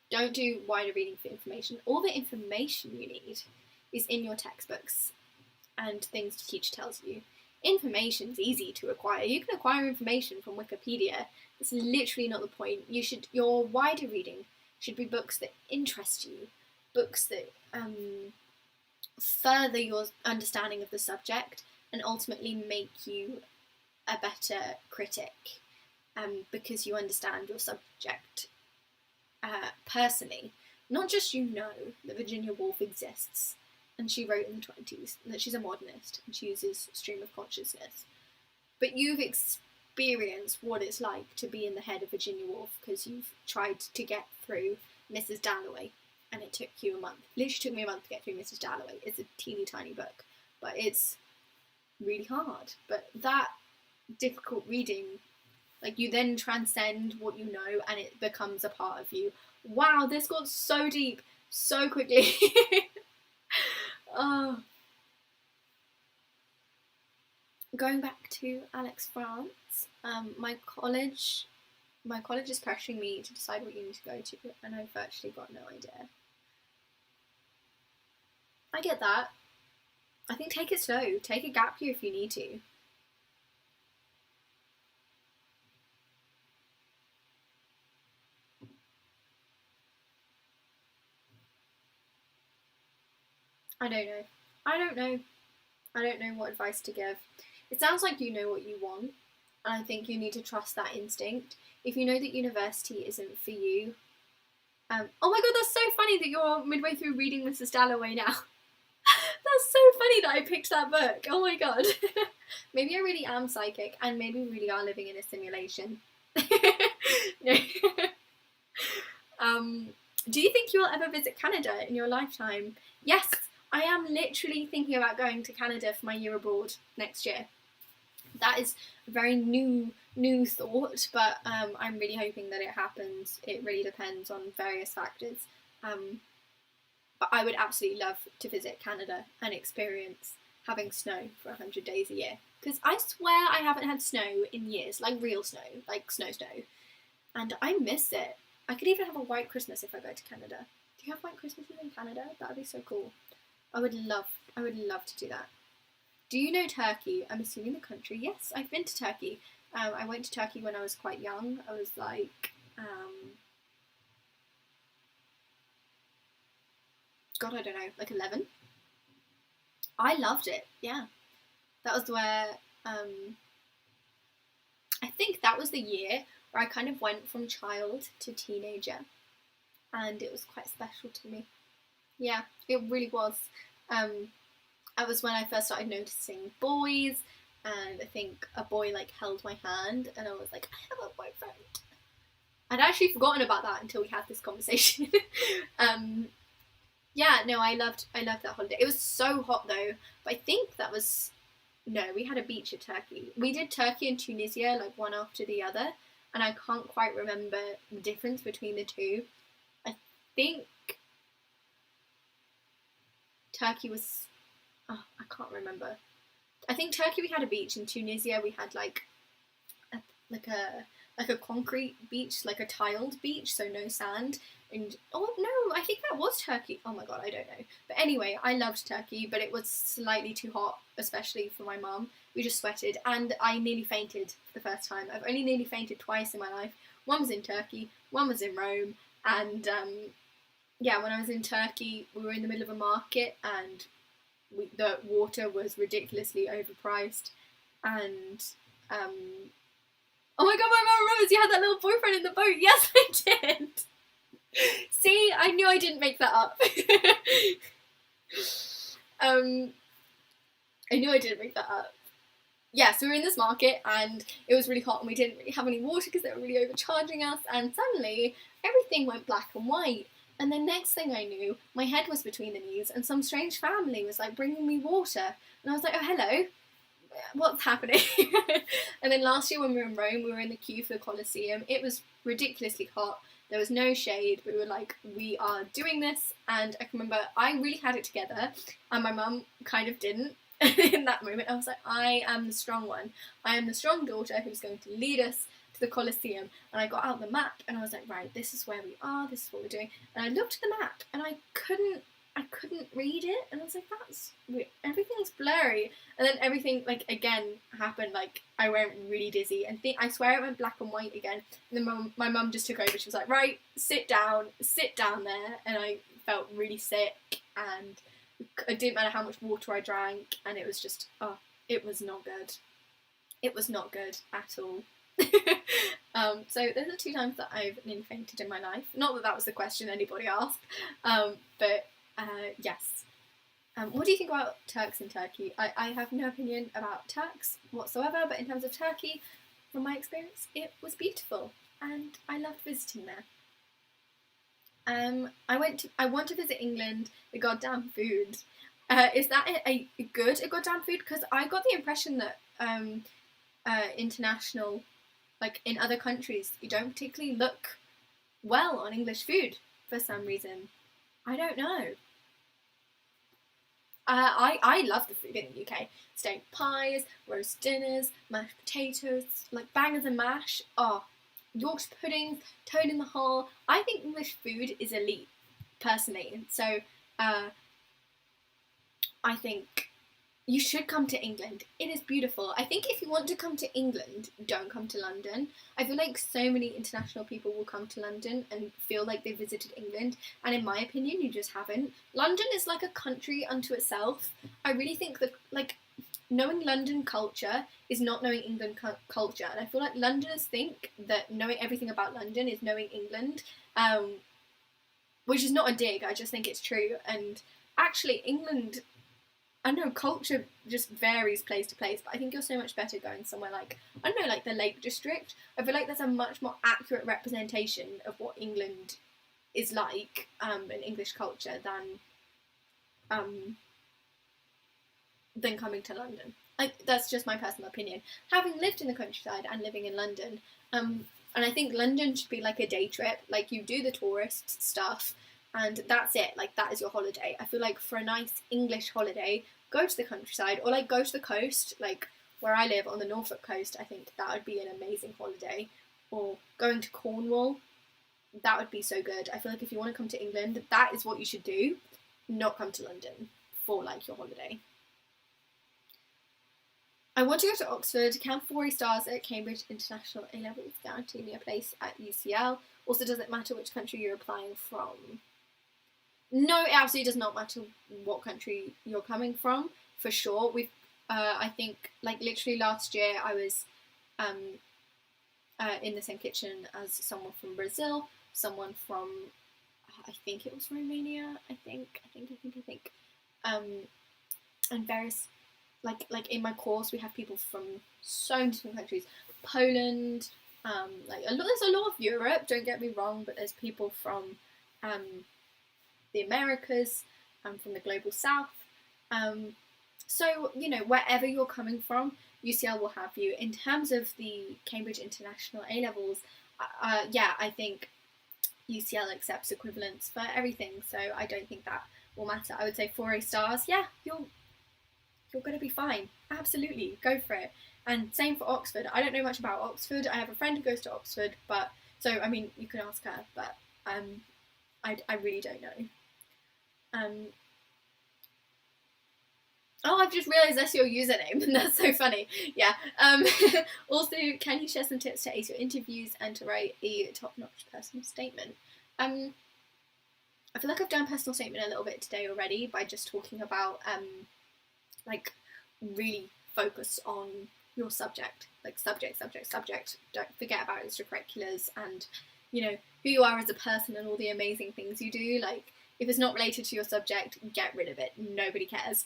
Don't do wider reading for information. All the information you need is in your textbooks and things the teacher tells you. Information's easy to acquire. You can acquire information from Wikipedia. It's literally not the point. Your wider reading should be books that interest you, books that further your understanding of the subject and ultimately make you a better critic, because you understand your subject personally. Not just that Virginia Woolf exists and she wrote in the 20s, and that she's a modernist and she uses stream of consciousness, but you've experienced what it's like to be in the head of Virginia Woolf because you've tried to get through Mrs. Dalloway, and it took you a month. Literally took me a month to get through Mrs. Dalloway. It's a teeny tiny book, but it's really hard. But that difficult reading, like, you then transcend what you know and it becomes a part of you. Wow, this got so deep so quickly. Oh. Going back to Alex France, my college is pressuring me to decide what uni to go to, and I've virtually got no idea. I get that. I think take it slow. Take a gap year if you need to. I don't know what advice to give. It sounds like you know what you want, and I think you need to trust that instinct. If you know that university isn't for you, oh my god, that's so funny that you're midway through reading Mrs. Dalloway now. That's so funny that I picked that book. Oh my god. Maybe I really am psychic, and maybe we really are living in a simulation. No. Do you think you will ever visit Canada in your lifetime? Yes, I am literally thinking about going to Canada for my year abroad next year. That is a very new thought, but I'm really hoping that it happens. It really depends on various factors. But I would absolutely love to visit Canada and experience having snow for 100 days a year. Because I swear I haven't had snow in years, like real snow, like snow. And I miss it. I could even have a white Christmas if I go to Canada. Do you have white Christmases in Canada? That would be so cool. I would love to do that. Do you know Turkey? I'm assuming the country. Yes, I've been to Turkey. I went to Turkey when I was quite young. I was like, God, I don't know, like 11. I loved it. Yeah, that was where I think that was the year where I kind of went from child to teenager, and it was quite special to me. Yeah, it really was. It was when I first started noticing boys, and I think a boy like held my hand, and I was like, I have a boyfriend. I'd actually forgotten about that until we had this conversation. Yeah, no, I loved that holiday. It was so hot though, but I think that was, no, we had a beach at Turkey. We did Turkey and Tunisia like one after the other, and I can't quite remember the difference between the two. I think Turkey was, oh, I can't remember. I think Turkey we had a beach, in Tunisia we had like a concrete beach, like a tiled beach, so no sand. And oh no, I think that was Turkey. Oh my god, I don't know. But anyway, I loved Turkey, but it was slightly too hot, especially for my mum. We just sweated, and I nearly fainted the first time. I've only nearly fainted twice in my life. One was in Turkey, one was in Rome, And yeah, when I was in Turkey, we were in the middle of a market, and the water was ridiculously overpriced. And oh my god, my mum remembers you had that little boyfriend in the boat. Yes, I did. See, I knew I didn't make that up. I knew I didn't make that up. Yeah, so we were in this market, and it was really hot, and we didn't really have any water because they were really overcharging us, and suddenly everything went black and white. And the next thing I knew, my head was between the knees, and some strange family was like bringing me water, and I was like, oh, hello, what's happening? And then last year when we were in Rome, we were in the queue for the Colosseum. It was ridiculously hot. There was no shade. We were like, we are doing this. And I can remember I really had it together, and my mum kind of didn't. In that moment, I was like, I am the strong one. I am the strong daughter who's going to lead us to the Colosseum. And I got out the map, and I was like, right, this is where we are. This is what we're doing. And I looked at the map, and I couldn't read it, and I was like, that's weird. Everything's blurry. And then everything, like, again happened. Like, I went really dizzy, and I swear it went black and white again. And then my mum just took over. She was like, right, sit down there. And I felt really sick, and it didn't matter how much water I drank, and it was just, oh, it was not good. It was not good at all. So those are 2 times that I've nearly fainted in my life. Not that that was the question anybody asked, but yes. What do you think about Turks in Turkey? I have no opinion about Turks whatsoever, but in terms of Turkey, from my experience, it was beautiful, and I loved visiting there. I want to visit England. The goddamn food. Is that a goddamn food? Because I got the impression that international, like in other countries, you don't particularly look well on English food for some reason. I don't know. I love the food in the UK. Steak pies, roast dinners, mashed potatoes, like bangers and mash. Oh, Yorkshire puddings, toad in the hole. I think English food is elite, personally. So I think you should come to England. It is beautiful. I think if you want to come to England, don't come to London. I feel like so many international people will come to London and feel like they visited England, and in my opinion, you just haven't. London is like a country unto itself. I really think that, like, knowing London culture is not knowing England culture, and I feel like Londoners think that knowing everything about London is knowing England, which is not a dig, I just think it's true. And actually, England, I know culture just varies place to place, but I think you're so much better going somewhere like, I don't know, like the Lake District. I feel like there's a much more accurate representation of what England is like, in English culture than coming to London. That's just my personal opinion. Having lived in the countryside and living in London, and I think London should be like a day trip. Like, you do the tourist stuff, and that's it. Like, that is your holiday. I feel like for a nice English holiday, go to the countryside, or like go to the coast, like where I live on the Norfolk coast. I think that would be an amazing holiday. Or going to Cornwall, that would be so good. I feel like if you want to come to England, that is what you should do. Not come to London for like your holiday. I want to go to Oxford. Can 4 stars at Cambridge International A-levels guarantee me a place at UCL? Also, does it matter which country you're applying from? No, it absolutely does not matter what country you're coming from, for sure. I think, like, literally last year I was in the same kitchen as someone from Brazil, someone from, I think it was Romania, I think, and various, like in my course we have people from so many different countries, Poland, there's a lot of Europe, don't get me wrong, but there's people from the Americas, from the global south, so, you know, wherever you're coming from, UCL will have you. In terms of the Cambridge International A-levels, yeah, I think UCL accepts equivalents for everything, so I don't think that will matter. I would say 4 stars, yeah, you're going to be fine. Absolutely, go for it. And same for Oxford. I don't know much about Oxford. I have a friend who goes to Oxford, but, so, I mean, you can ask her, but I really don't know. Oh, I've just realised that's your username, and that's so funny. Yeah. Also, can you share some tips to ace your interviews and to write a top-notch personal statement? I feel like I've done personal statement a little bit today already by just talking about like really focus on your subject, like subject. Don't forget about extracurriculars and, you know, who you are as a person and all the amazing things you do. Like, if it's not related to your subject, get rid of it. Nobody cares.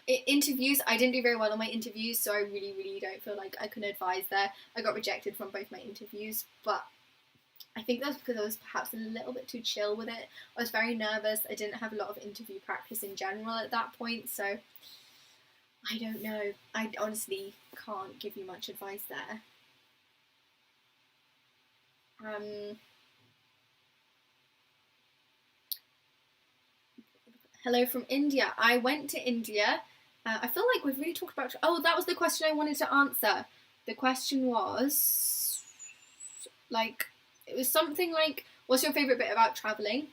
Interviews, I didn't do very well on my interviews, so I really don't feel like I can advise there. I got rejected from both my interviews, but I think that's because I was perhaps a little bit too chill with it. I was very nervous. I didn't have a lot of interview practice in general at that point, so I don't know. I honestly can't give you much advice there. Hello from India. I went to India. I feel like we've really talked about... Oh, that was the question I wanted to answer. The question was... like... It was something like, what's your favourite bit about travelling?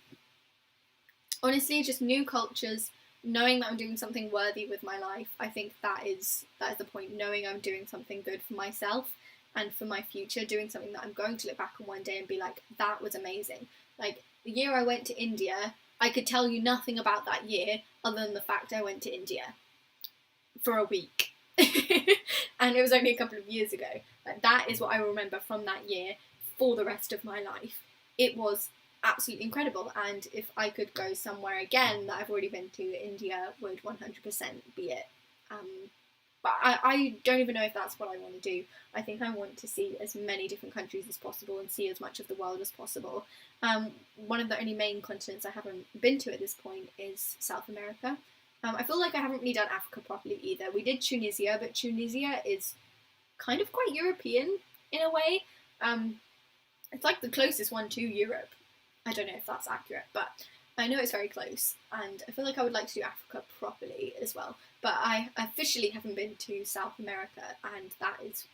Honestly, just new cultures, knowing that I'm doing something worthy with my life. I think that is the point, knowing I'm doing something good for myself and for my future, doing something that I'm going to look back on one day and be like, that was amazing. Like, the year I went to India, I could tell you nothing about that year other than the fact I went to India for a week. And it was only a couple of years ago. Like, that is what I remember from that year for the rest of my life. It was absolutely incredible, and if I could go somewhere again that I've already been to, India would 100% be it. But I don't even know if that's what I want to do. I think I want to see as many different countries as possible and see as much of the world as possible. One of the only main continents I haven't been to at this point is South America. I feel like I haven't really done Africa properly either. We did Tunisia, but Tunisia is kind of quite European in a way. It's like the closest one to Europe. I don't know if that's accurate, but I know it's very close, and I feel like I would like to do Africa properly as well. But I officially haven't been to South America, and that is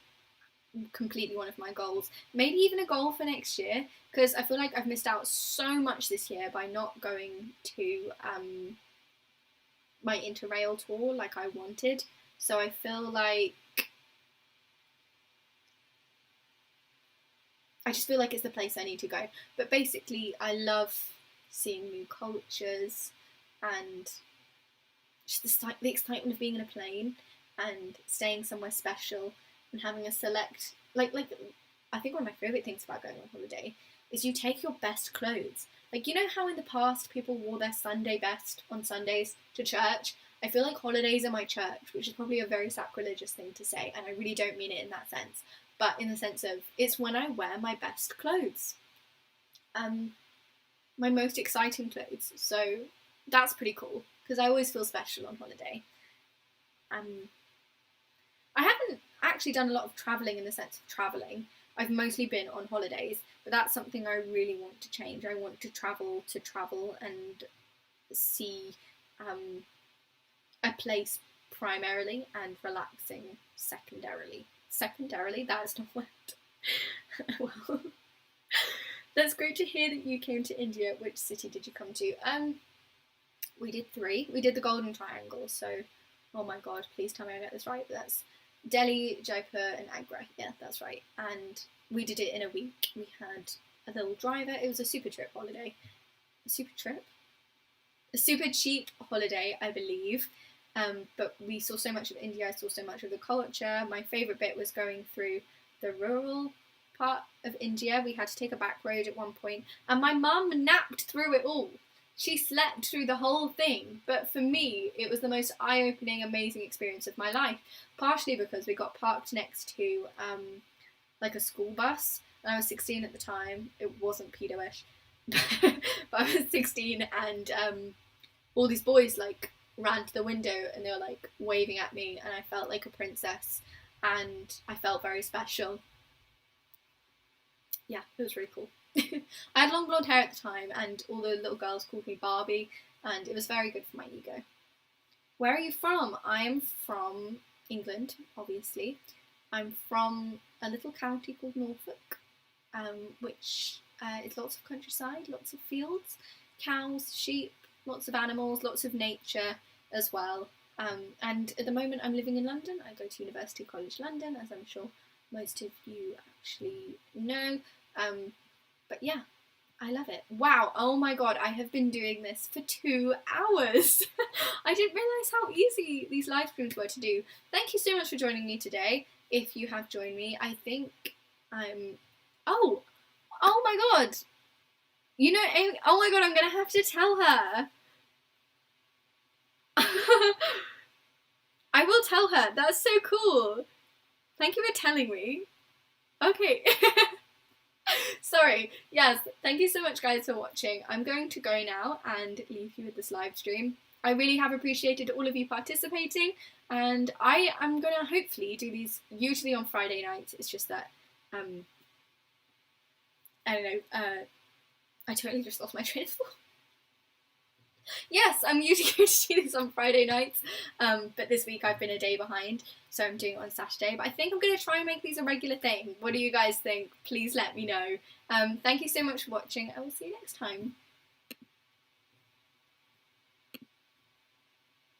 completely one of my goals. Maybe even a goal for next year, because I feel like I've missed out so much this year by not going to my Interrail tour like I wanted. So I feel like it's the place I need to go. But basically, I love seeing new cultures and just the excitement of being in a plane and staying somewhere special and having a select... Like I think one of my favourite things about going on holiday is you take your best clothes. Like, you know how in the past people wore their Sunday best on Sundays to church? I feel like holidays are my church, which is probably a very sacrilegious thing to say, and I really don't mean it in that sense. But in the sense of, it's when I wear my best clothes. My most exciting clothes. So that's pretty cool, because I always feel special on holiday. I haven't actually done a lot of travelling in the sense of travelling. I've mostly been on holidays, but that's something I really want to change. I want to travel and see a place primarily and relaxing secondarily. Secondarily? That is not a word. Well, that's great to hear that you came to India. Which city did you come to? We did 3. We did the Golden Triangle, so, oh my god, please tell me I get this right. But that's Delhi, Jaipur and Agra. Yeah, that's right. And we did it in a week. We had a little driver. It was a super trip holiday. A super trip? A super cheap holiday, I believe. But we saw so much of India, I saw so much of the culture. My favourite bit was going through the rural part of India. We had to take a back road at one point, and my mum napped through it all. She slept through the whole thing, but for me, it was the most eye-opening, amazing experience of my life, partially because we got parked next to like a school bus, and I was 16 at the time. It wasn't pedo-ish, but I was 16, and all these boys like ran to the window and they were like waving at me, and I felt like a princess and I felt very special. Yeah, it was really cool. I had long blonde hair at the time, and all the little girls called me Barbie, and it was very good for my ego. Where are you from? I am from England, obviously. I'm from a little county called Norfolk, which is lots of countryside, lots of fields, cows, sheep, lots of animals, lots of nature as well. And at the moment I'm living in London. I go to University College London, as I'm sure most of you actually know. But yeah, I love it. Wow, oh my god, I have been doing this for 2 hours. I didn't realise how easy these live streams were to do. Thank you so much for joining me today. If you have joined me, I think I'm... Oh my god! You know, Amy, oh my god, I'm gonna have to tell her. I will tell her. That's so cool. Thank you for telling me. Okay. Sorry. Yes, thank you so much, guys, for watching. I'm going to go now and leave you with this live stream. I really have appreciated all of you participating, and I am going to hopefully do these usually on Friday nights. It's just that, I don't know, I totally just lost my train of thought. Yes, I'm usually going to do this on Friday nights, but this week I've been a day behind, so I'm doing it on Saturday. But I think I'm going to try and make these a regular thing. What do you guys think? Please let me know. Thank you so much for watching. I will see you next time.